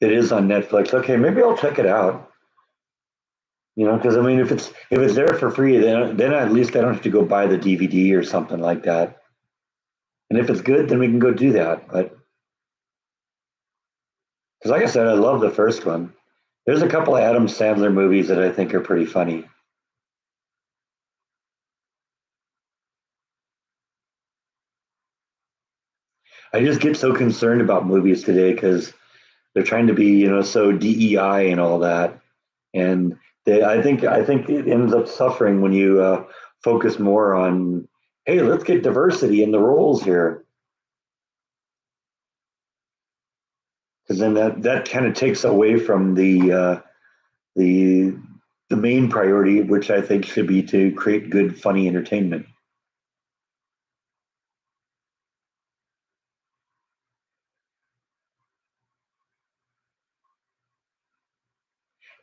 It is on Netflix. Okay, maybe I'll check it out. Because I mean, if it's there for free, then at least I don't have to go buy the DVD or something like that. And if it's good, then we can go do that. But because, like I said, I love the first one. There's a couple of Adam Sandler movies that I think are pretty funny. I just get so concerned about movies today because they're trying to be, so DEI and all that, and I think it ends up suffering when you focus more on, hey, let's get diversity in the roles here, because then that kind of takes away from the the main priority, which I think should be to create good, funny entertainment.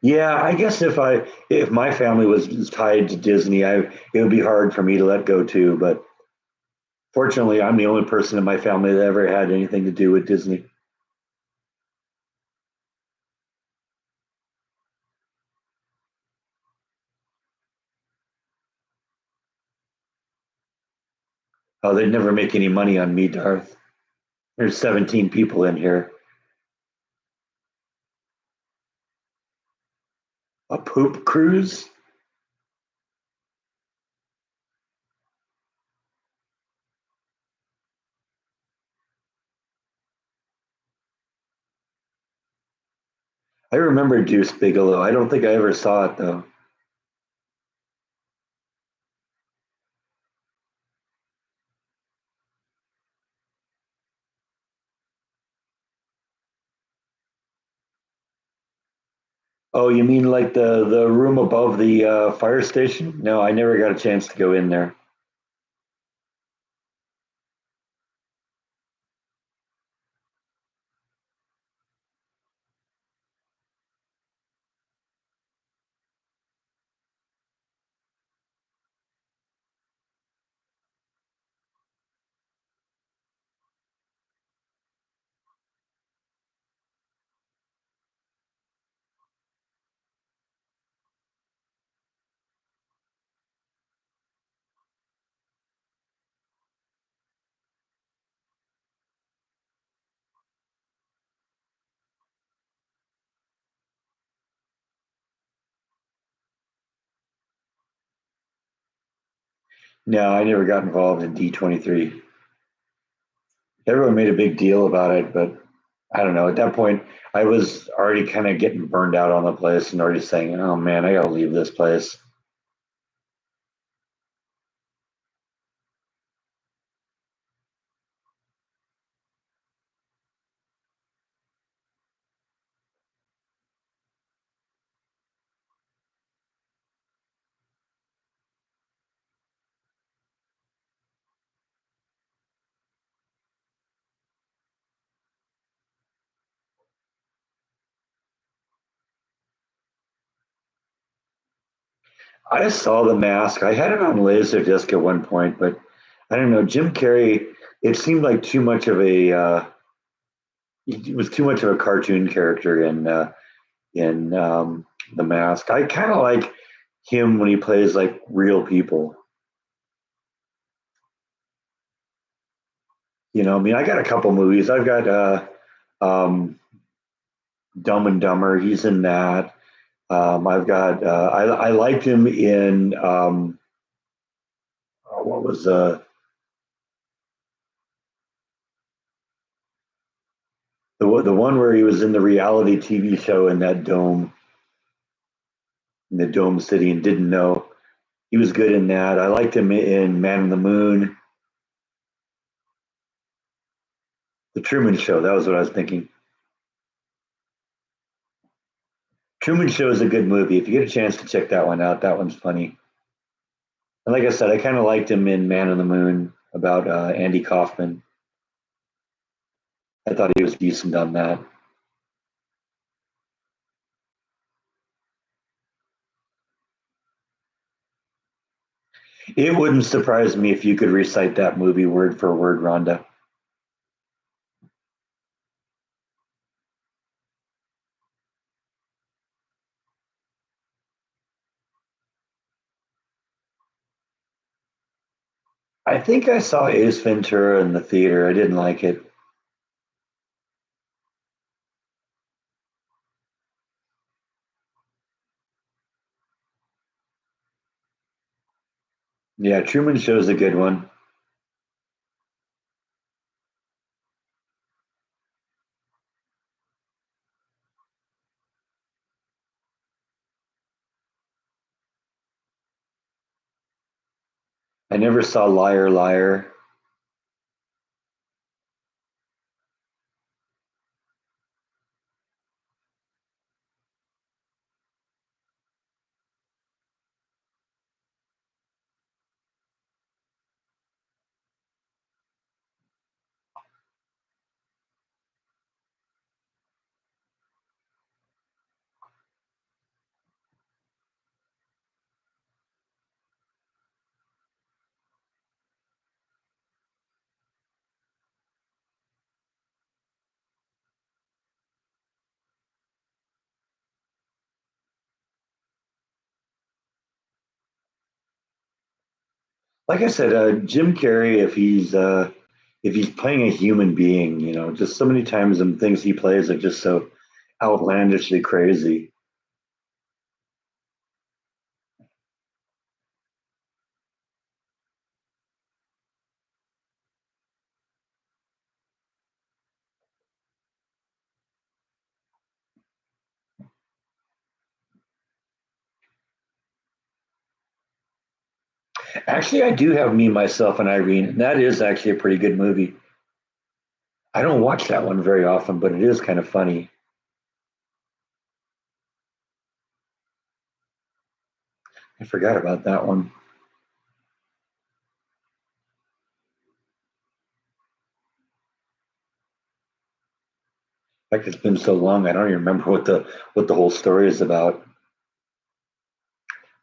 Yeah, I guess if my family was tied to Disney, it would be hard for me to let go too. But fortunately, I'm the only person in my family that ever had anything to do with Disney. Oh, they'd never make any money on me, Darth. There's 17 people in here. A poop cruise? I remember Deuce Bigelow. I don't think I ever saw it though. Oh, you mean like the room above the fire station? No, I never got a chance to go in there. No, I never got involved in D23. Everyone made a big deal about it, but I don't know. At that point, I was already kind of getting burned out on the place and already saying, "Oh man, I gotta leave this place." I saw The Mask. I had it on Laserdisc at one point, but I don't know. Jim Carrey. It seemed like too much of a. It was too much of a cartoon character in The Mask. I kind of like him when he plays like real people. I mean, I got a couple movies. I've got um, Dumb and Dumber. He's in that. I've got. I liked him in what was the one where he was in the reality TV show in that dome in the dome city and didn't know. He was good in that. I liked him in Man on the Moon, The Truman Show. That was what I was thinking. Truman Show is a good movie. If you get a chance to check that one out, that one's funny. And like I said, I kind of liked him in Man on the Moon about Andy Kaufman. I thought he was decent on that. It wouldn't surprise me if you could recite that movie word for word, Rhonda. I think I saw Ace Ventura in the theater. I didn't like it. Yeah, Truman Show's a good one. I never saw Liar Liar. Like I said, Jim Carrey, if he's playing a human being, just so many times the things he plays are just so outlandishly crazy. Actually, I do have Me, Myself, and Irene, and that is actually a pretty good movie. I don't watch that one very often, but it is kind of funny. I forgot about that one. In fact, it's been so long, I don't even remember what the whole story is about.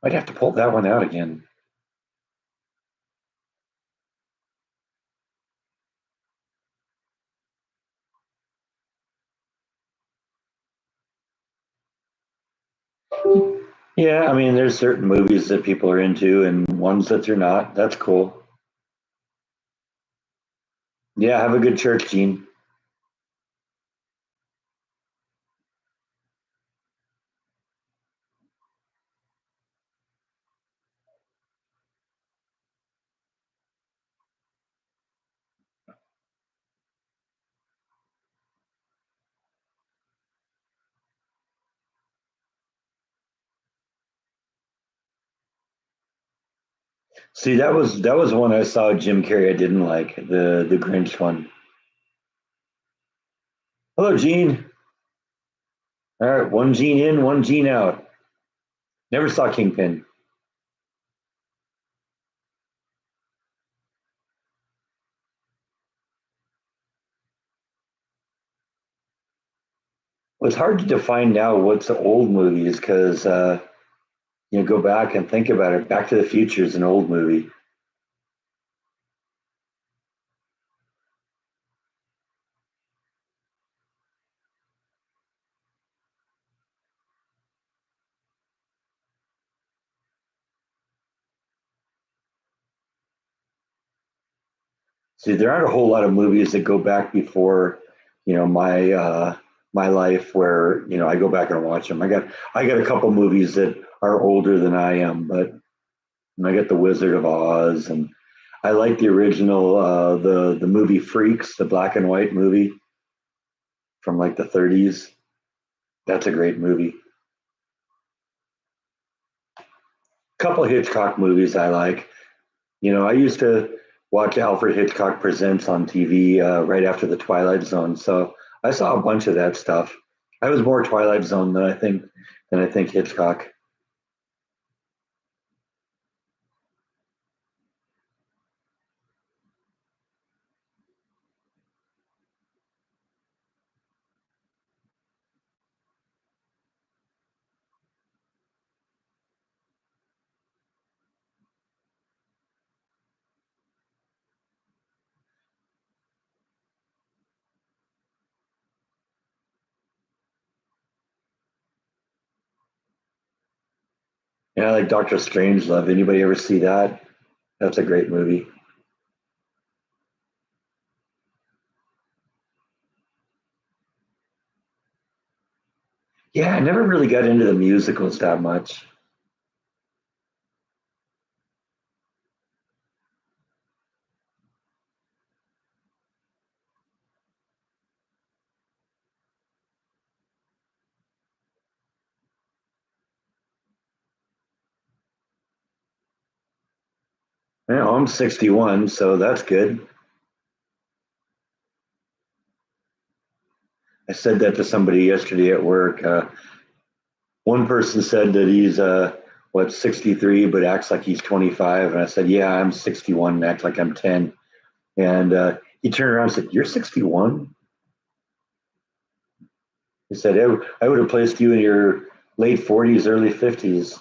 I'd have to pull that one out again. Yeah, I mean, there's certain movies that people are into and ones that they're not. That's cool. Yeah, have a good church, Gene. See, that was one I saw Jim Carrey I didn't like, the Grinch one. Hello, Gene. All right, one Gene in, one Gene out. Never saw Kingpin. It was hard to define now what's the old movies because go back and think about it. Back to the Future is an old movie. See, there aren't a whole lot of movies that go back before, my life where I go back and watch them. I got a couple movies that are older than I am, but I got The Wizard of Oz, and I like the original, the movie Freaks, the black and white movie from like the 30s. That's a great movie. Couple Hitchcock movies I like. I used to watch Alfred Hitchcock Presents on TV right after the Twilight Zone, so I saw a bunch of that stuff. I was more Twilight Zone than I think Hitchcock. And I like Doctor Strangelove. Anybody ever see that? That's a great movie. Yeah, I never really got into the musicals that much. You know, I'm 61, so that's good. I said that to somebody yesterday at work. One person said that he's what 63, but acts like he's 25, and I said, "Yeah, I'm 61 and act like I'm 10." And he turned around and said, "You're 61?" He said, "I would have placed you in your late 40s, early 50s."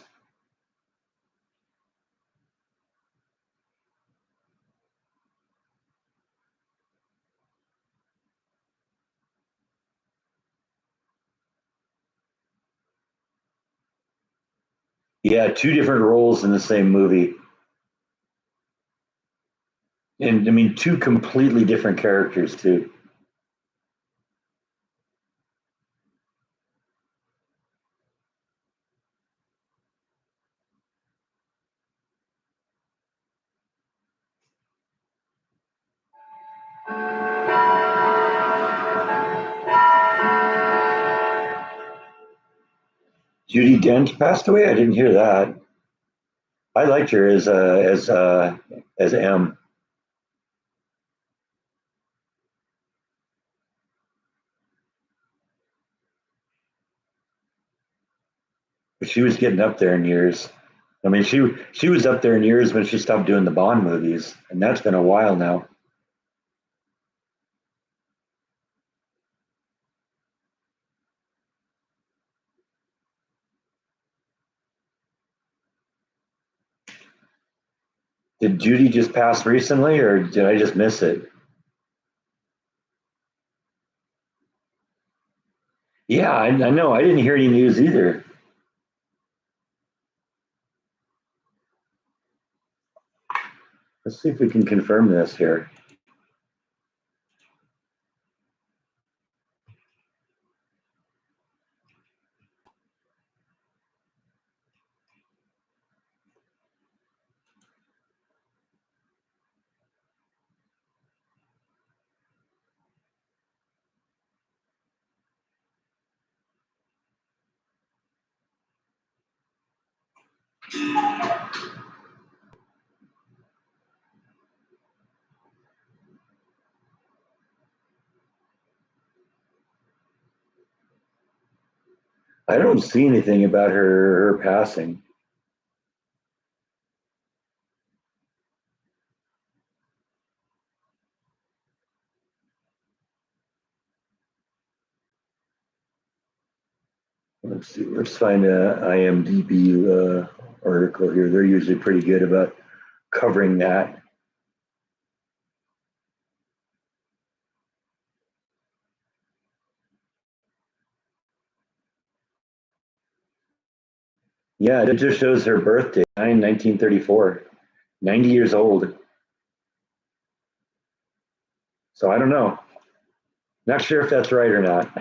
Yeah, two different roles in the same movie, and I mean two completely different characters too. Judy Dent passed away. I didn't hear that. I liked her as M. But she was getting up there in years. I mean, she was up there in years when she stopped doing the Bond movies, and that's been a while now. Did Judy just pass recently, or did I just miss it? Yeah, I know. I didn't hear any news either. Let's see if we can confirm this here. I don't see anything about her passing. Let's see. Let's find a IMDb article here. They're usually pretty good about covering that. Yeah, it just shows her birthday, 1934, 90 years old. So I don't know. Not sure if that's right or not.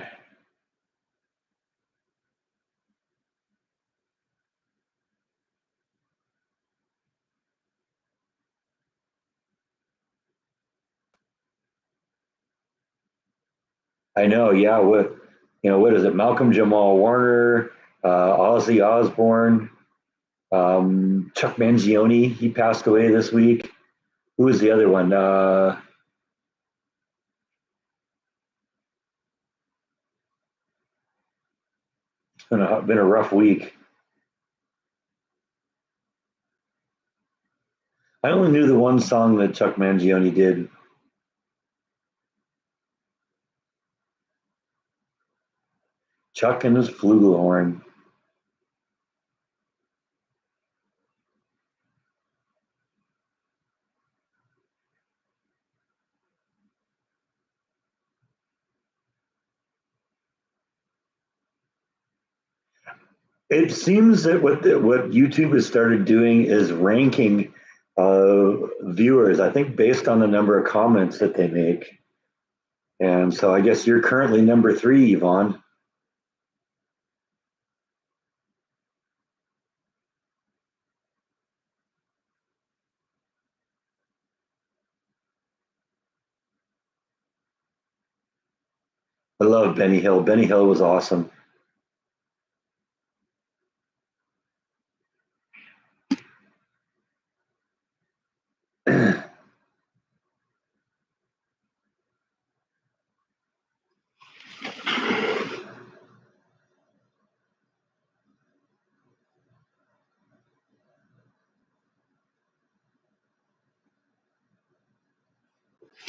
I know. Yeah. What is it? Malcolm Jamal Warner, Ozzy Osbourne, Chuck Mangione. He passed away this week. Who was the other one? It's been a rough week. I only knew the one song that Chuck Mangione did. Chuck and his flugelhorn. It seems that what YouTube has started doing is ranking viewers, I think, based on the number of comments that they make. And so I guess you're currently number three, Yvonne. I love Benny Hill. Benny Hill was awesome.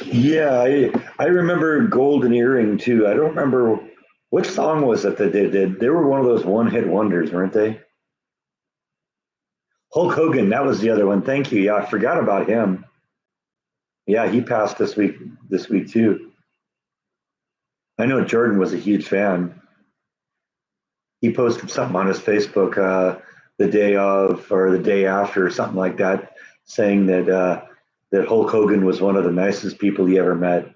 Yeah, I remember Golden Earring too. I don't remember which song was it that they did. They were one of those one-hit wonders, weren't they? Hulk Hogan, that was the other one. Thank you. Yeah, I forgot about him. Yeah, he passed this week too. I know Jordan was a huge fan. He posted something on his Facebook the day of or the day after or something like that, saying that Hulk Hogan was one of the nicest people he ever met.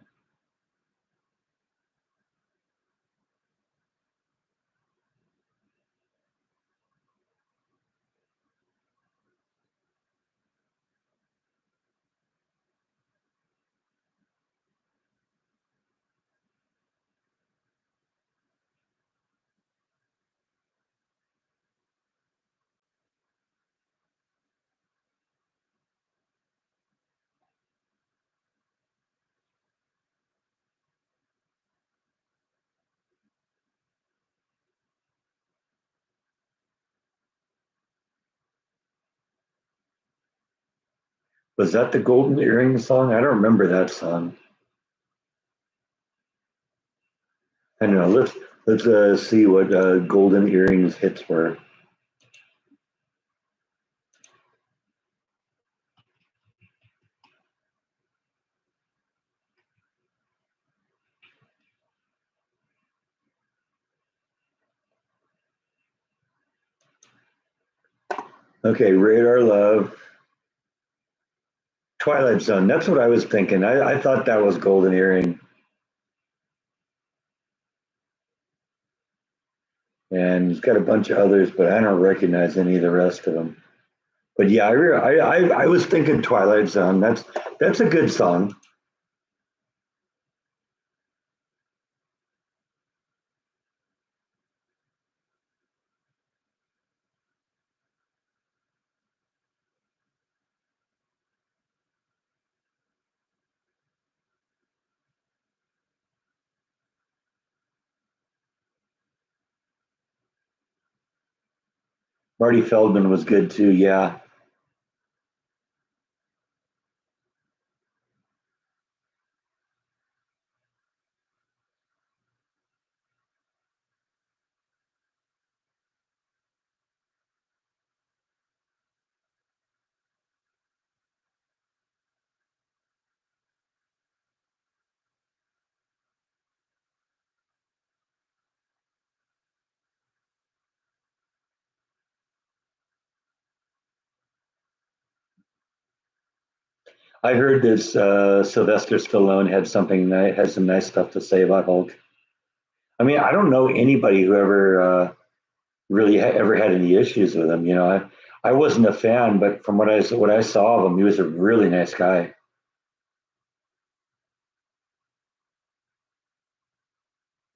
Was that the Golden Earring song? I don't remember that song. I don't know. Let's see what Golden Earrings hits were. Okay, Radar Love, Twilight Zone. That's what I was thinking. I thought that was Golden Earring, and he's got a bunch of others, but I don't recognize any of the rest of them. But yeah, I was thinking Twilight Zone. That's a good song. Marty Feldman was good too. Yeah, I heard this. Sylvester Stallone had something has some nice stuff to say about Hulk. I mean, I don't know anybody who ever really ever had any issues with him. I wasn't a fan, but from what I saw of him, he was a really nice guy.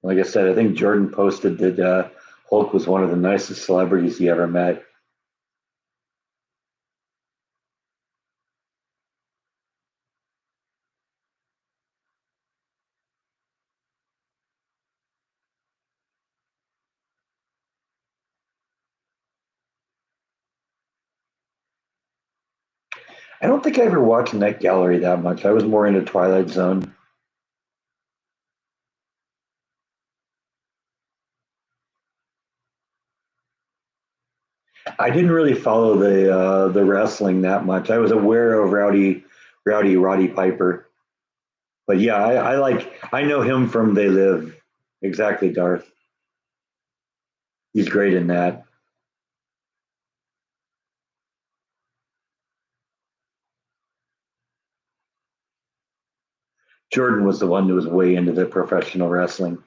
Like I said, I think Jordan posted that Hulk was one of the nicest celebrities he ever met. I don't think I ever watched Night Gallery that much. I was more into Twilight Zone. I didn't really follow the wrestling that much. I was aware of Roddy Piper, but yeah, I know him from They Live. Exactly, Darth. He's great in that. Jordan was the one who was way into the professional wrestling.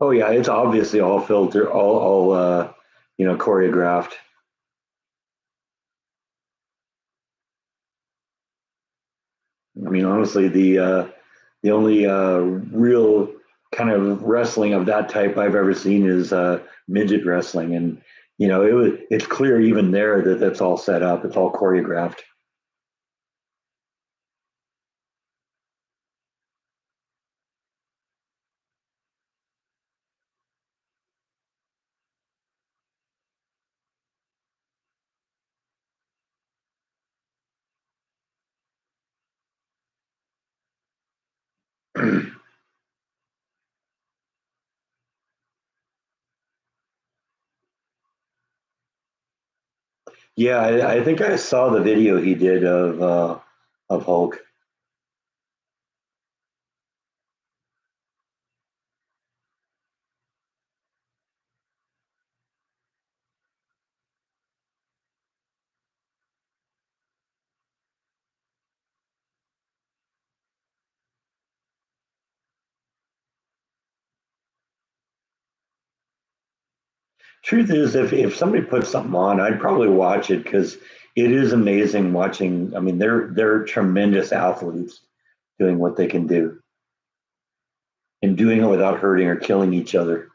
Oh yeah, it's obviously all filter, all choreographed. I mean, honestly, the only real kind of wrestling of that type I've ever seen is midget wrestling, and it's clear even there that that's all set up. It's all choreographed. Yeah, I think I saw the video he did of Hulk. Truth is, if somebody puts something on, I'd probably watch it because it is amazing watching. I mean, they're tremendous athletes doing what they can do and doing it without hurting or killing each other.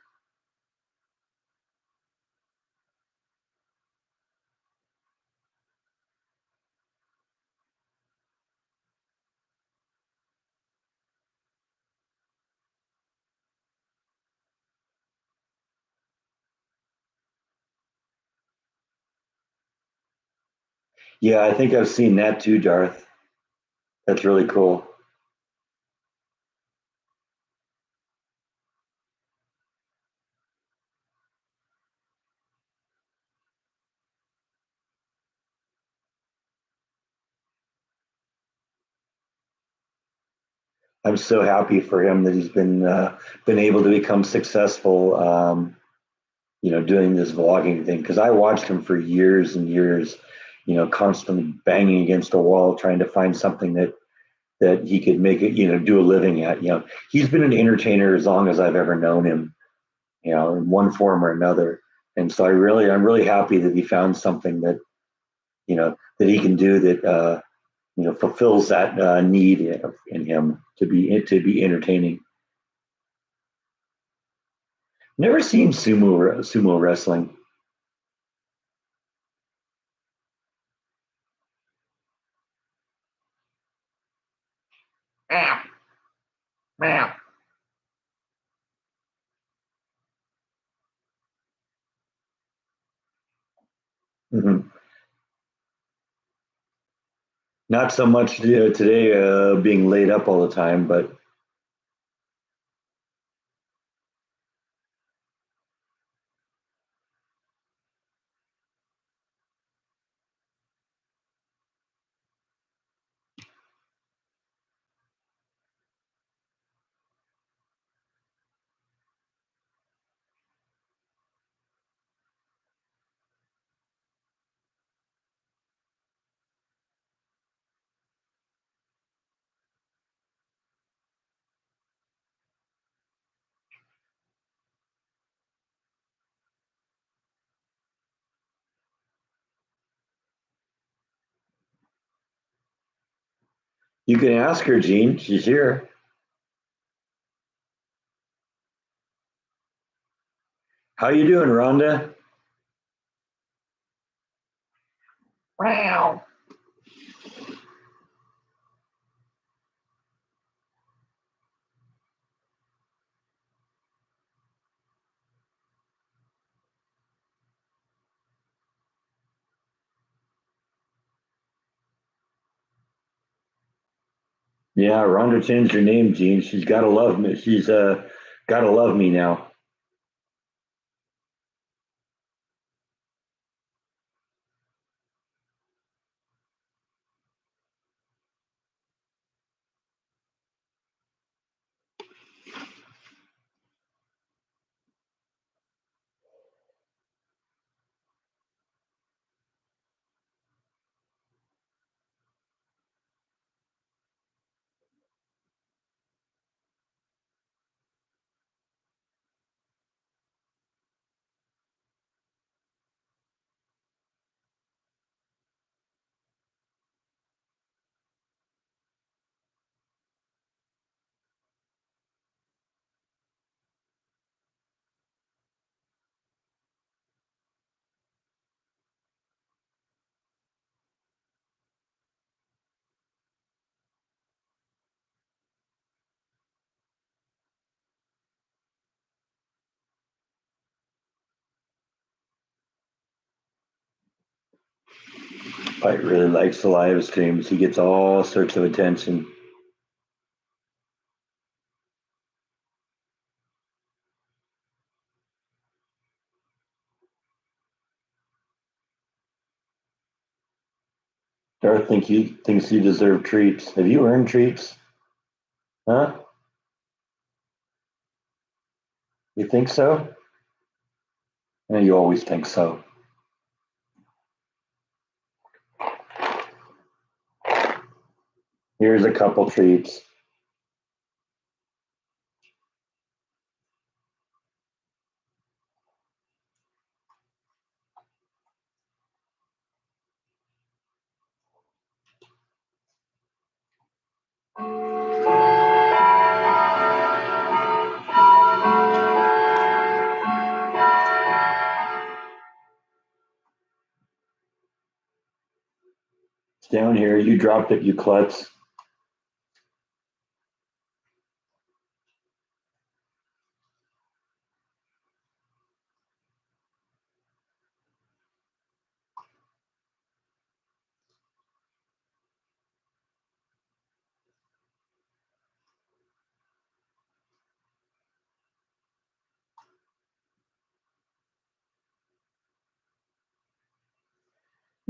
Yeah, I think I've seen that too, Darth. That's really cool. I'm so happy for him that he's been able to become successful. Doing this vlogging thing because I watched him for years and years. Constantly banging against a wall trying to find something that he could make it. Do a living at. He's been an entertainer as long as I've ever known him. In one form or another. And so I'm really happy that he found something that he can do that fulfills that need in him to be entertaining. Never seen sumo wrestling. Mhm. Not so much today, being laid up all the time, but you can ask her, Gene. She's here. How you doing, Rhonda? Wow. Yeah, Rhonda changed her name, Gene. She's got to love me. She's got to love me now. Spite really likes the live streams. He gets all sorts of attention. Darth thinks you deserve treats. Have you earned treats? Huh? You think so? Yeah, you always think so. Here's a couple treats. It's down here. You dropped it, you klutz.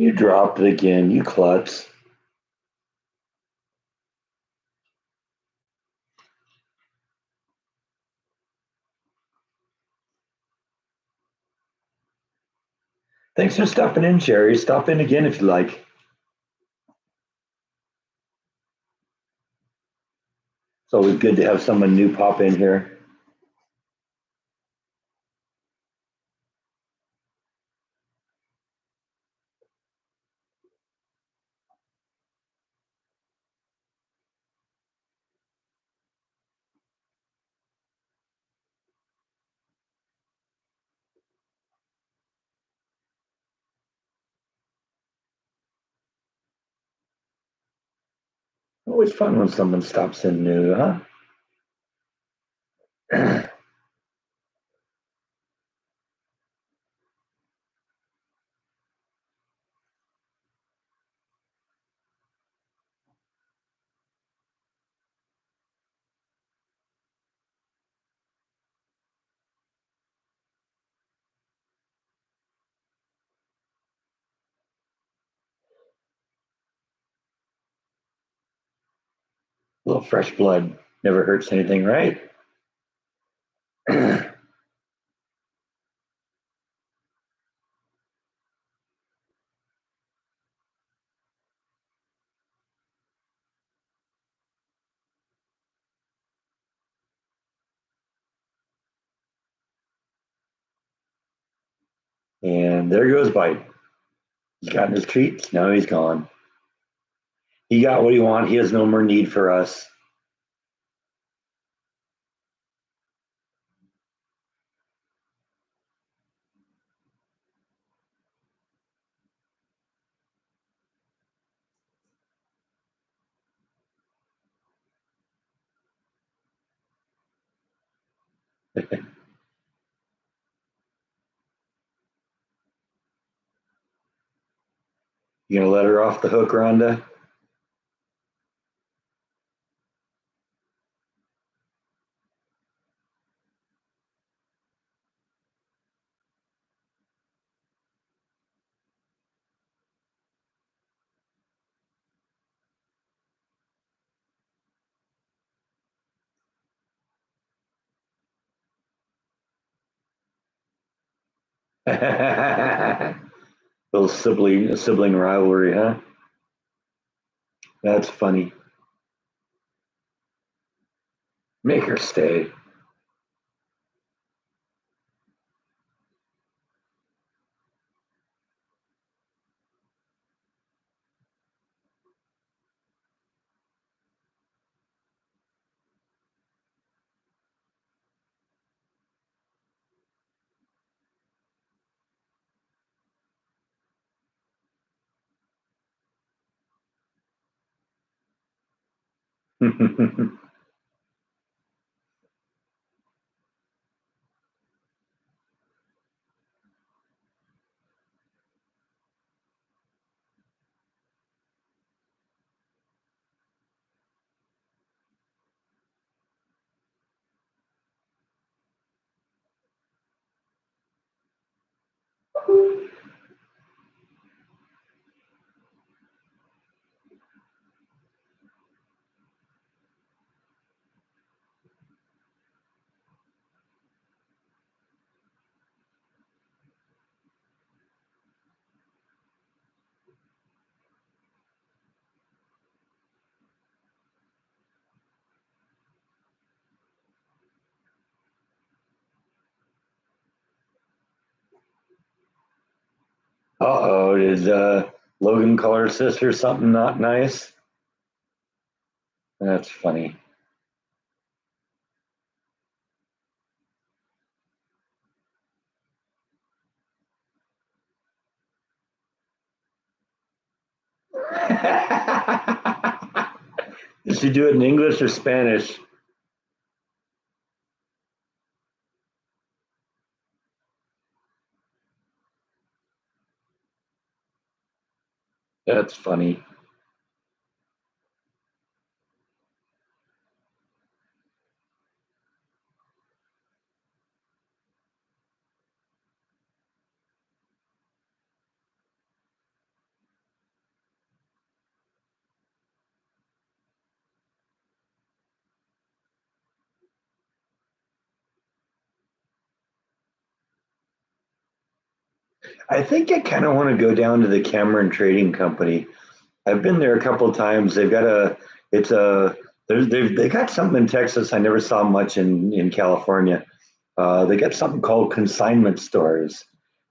You dropped it again, you klutz. Thanks for stopping in, Sherry. Stop in again if you like. It's always good to have someone new pop in here. Always fun when someone stops in new, huh? A little fresh blood never hurts anything, right? And there goes Bite. He's gotten his treats. Now he's gone. He got what he wanted. He has no more need for us. You gonna let her off the hook, Rhonda? Little sibling rivalry, huh? That's funny. Make her stay. Uh-oh, did Logan call her sister something not nice? That's funny. Did she do it in English or Spanish? That's funny. I think I kind of want to go down to the Cameron Trading Company. I've been there a couple of times. It's a, they got something in Texas I never saw much in California. They got something called consignment stores,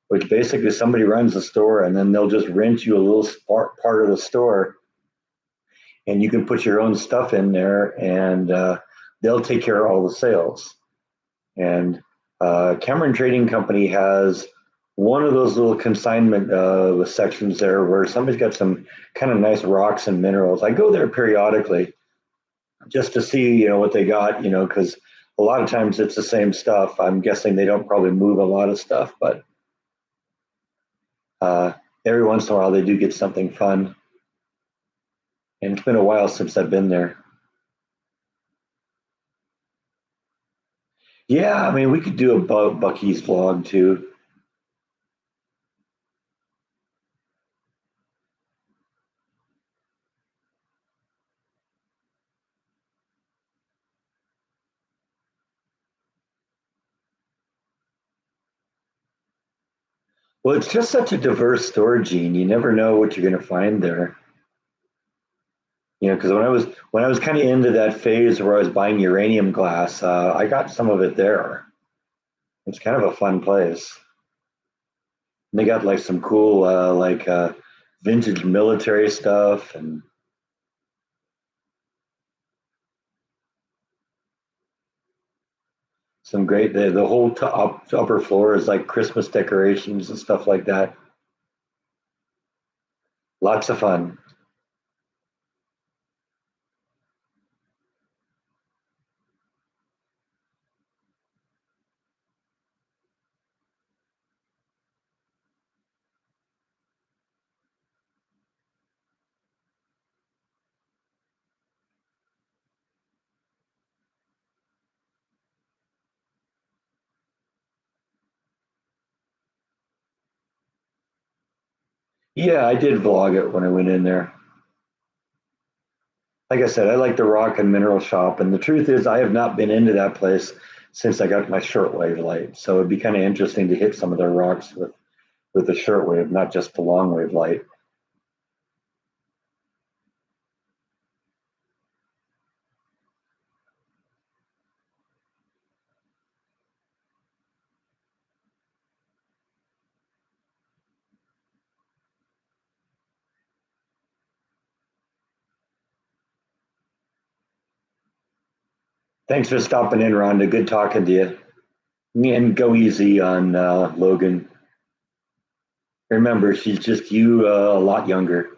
which basically somebody runs a store and then they'll just rent you a little part of the store, and you can put your own stuff in there, and they'll take care of all the sales. And Cameron Trading Company has one of those little consignment sections there where somebody's got some kind of nice rocks and minerals. I go there periodically just to see, what they got, because a lot of times it's the same stuff. I'm guessing they don't probably move a lot of stuff, but uh, every once in a while they do get something fun. And it's been a while since I've been there. Yeah, I mean, we could do a Bucky's vlog too. Well, it's just such a diverse store, Gene. You never know what you're going to find there. Because when I was kind of into that phase where I was buying uranium glass, I got some of it there. It's kind of a fun place. And they got like some cool vintage military stuff and some great. The whole upper floor is like Christmas decorations and stuff like that. Lots of fun. Yeah, I did vlog it when I went in there. Like I said, I like the rock and mineral shop, and the truth is, I have not been into that place since I got my shortwave light. So it'd be kind of interesting to hit some of their rocks with the shortwave, not just the long wave light. Thanks for stopping in, Rhonda. Good talking to you. And go easy on Logan. Remember, she's just you a lot younger.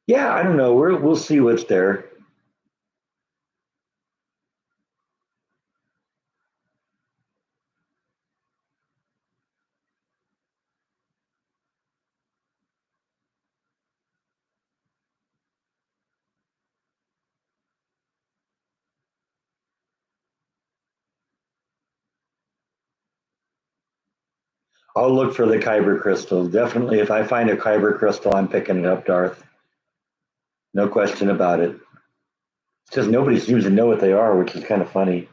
Yeah, I don't know. We'll see what's there. I'll look for the kyber crystals. Definitely, if I find a kyber crystal, I'm picking it up, Darth. No question about it. It's just nobody seems to know what they are, which is kind of funny.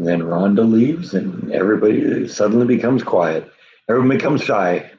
And then Rhonda leaves, and everybody suddenly becomes quiet. Everyone becomes shy.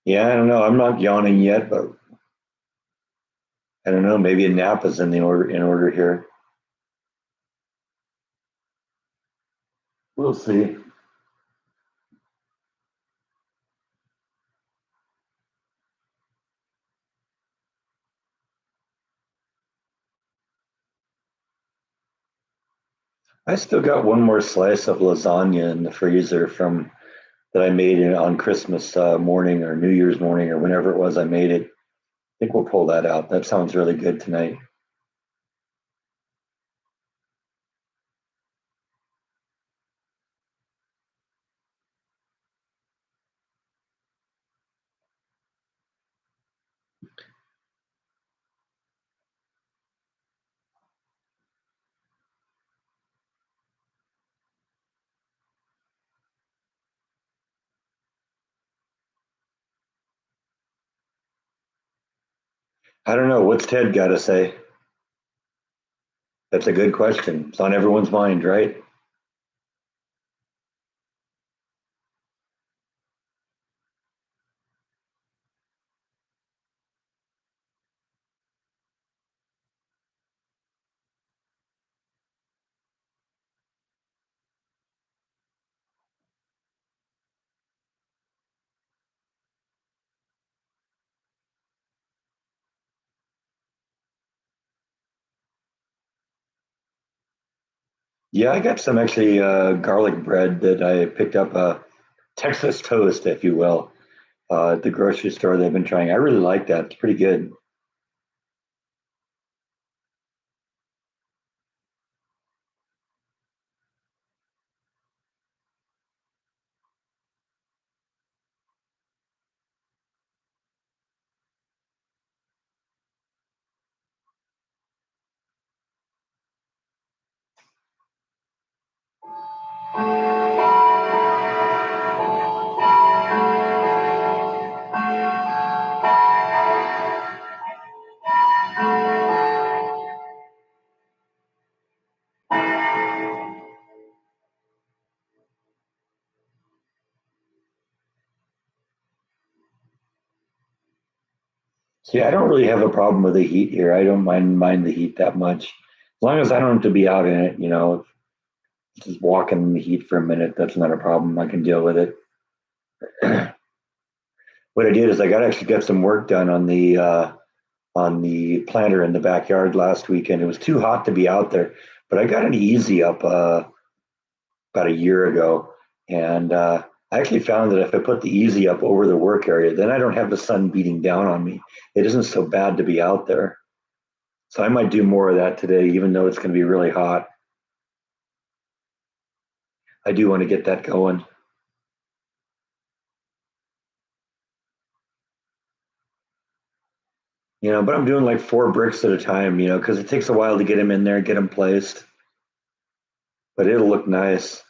Yeah, I don't know. I'm not yawning yet, but I don't know. Maybe a nap is in order here. We'll see. I still got one more slice of lasagna in the freezer from that I made on Christmas morning or New Year's morning or whenever it was I made it. I think we'll pull that out. That sounds really good tonight. I don't know. What's Ted got to say? That's a good question. It's on everyone's mind, right? Yeah, I got some actually garlic bread that I picked up, Texas toast, if you will, at the grocery store. They've been trying. I really like that. It's pretty good. See, I don't really have a problem with the heat here. I don't mind the heat that much, as long as I don't have to be out in it. Just walking in the heat for a minute, that's not a problem. I can deal with it. What I did is I got actually got some work done on the planter in the backyard last weekend. It was too hot to be out there, but I got an easy up about a year ago, and I actually found that if I put the easy up over the work area, then I don't have the sun beating down on me. It isn't so bad to be out there. So I might do more of that today, even though it's going to be really hot. I do want to get that going. But I'm doing like 4 bricks at a time, because it takes a while to get them in there, get them placed, but it'll look nice.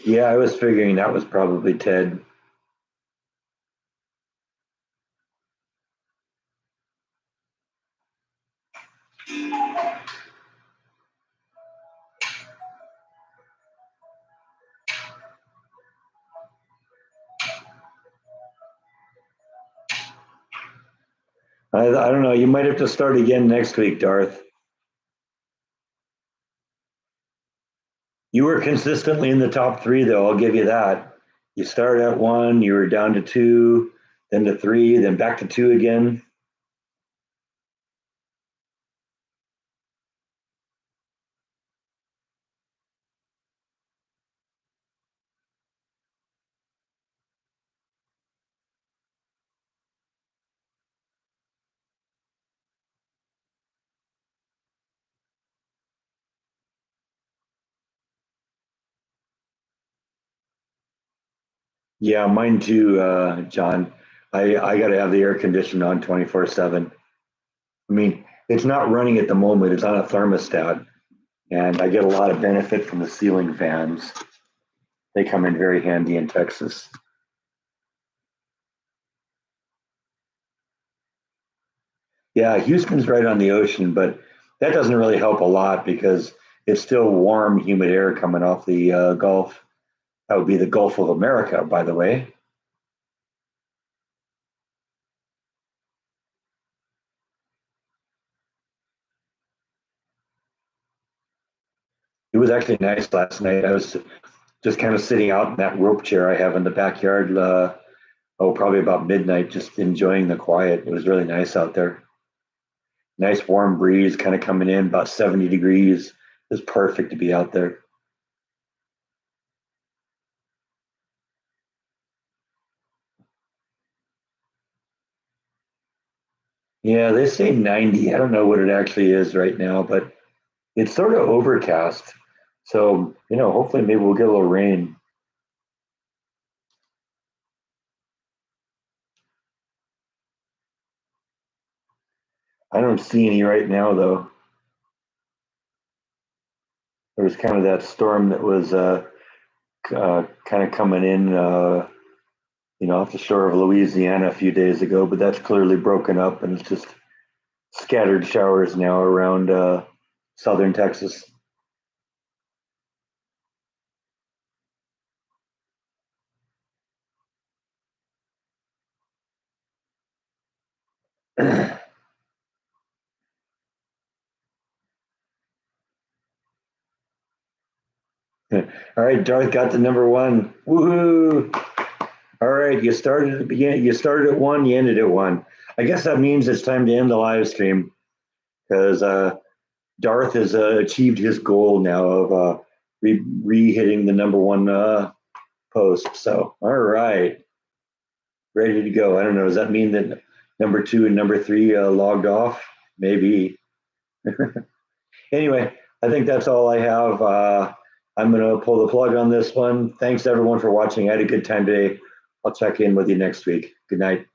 Yeah, I was figuring that was probably Ted. I don't know. You might have to start again next week, Darth. You were consistently in the top three, though. I'll give you that. You started at one, you were down to two, then to three, then back to two again. Yeah, mine too, John. I got to have the air conditioning on 24/7. I mean, it's not running at the moment, it's on a thermostat, and I get a lot of benefit from the ceiling fans. They come in very handy in Texas. Yeah, Houston's right on the ocean, but that doesn't really help a lot because it's still warm, humid air coming off the Gulf. That would be the Gulf of America, by the way. It was actually nice last night. I was just kind of sitting out in that rope chair I have in the backyard. Probably about midnight, just enjoying the quiet. It was really nice out there. Nice warm breeze kind of coming in, about 70 degrees. It was perfect to be out there. Yeah, they say 90. I don't know what it actually is right now, but it's sort of overcast. So, hopefully maybe we'll get a little rain. I don't see any right now, though. There was kind of that storm that was kind of coming in, off the shore of Louisiana a few days ago, but that's clearly broken up and it's just scattered showers now around southern Texas. All right, Darth got the number one. Woohoo! All right, you started at the beginning. You started at one. You ended at one. I guess that means it's time to end the live stream because Darth has achieved his goal now of re-hitting the number one post. So, all right, ready to go. I don't know. Does that mean that number two and number three logged off? Maybe. Anyway, I think that's all I have. I'm going to pull the plug on this one. Thanks everyone for watching. I had a good time today. I'll check in with you next week. Good night.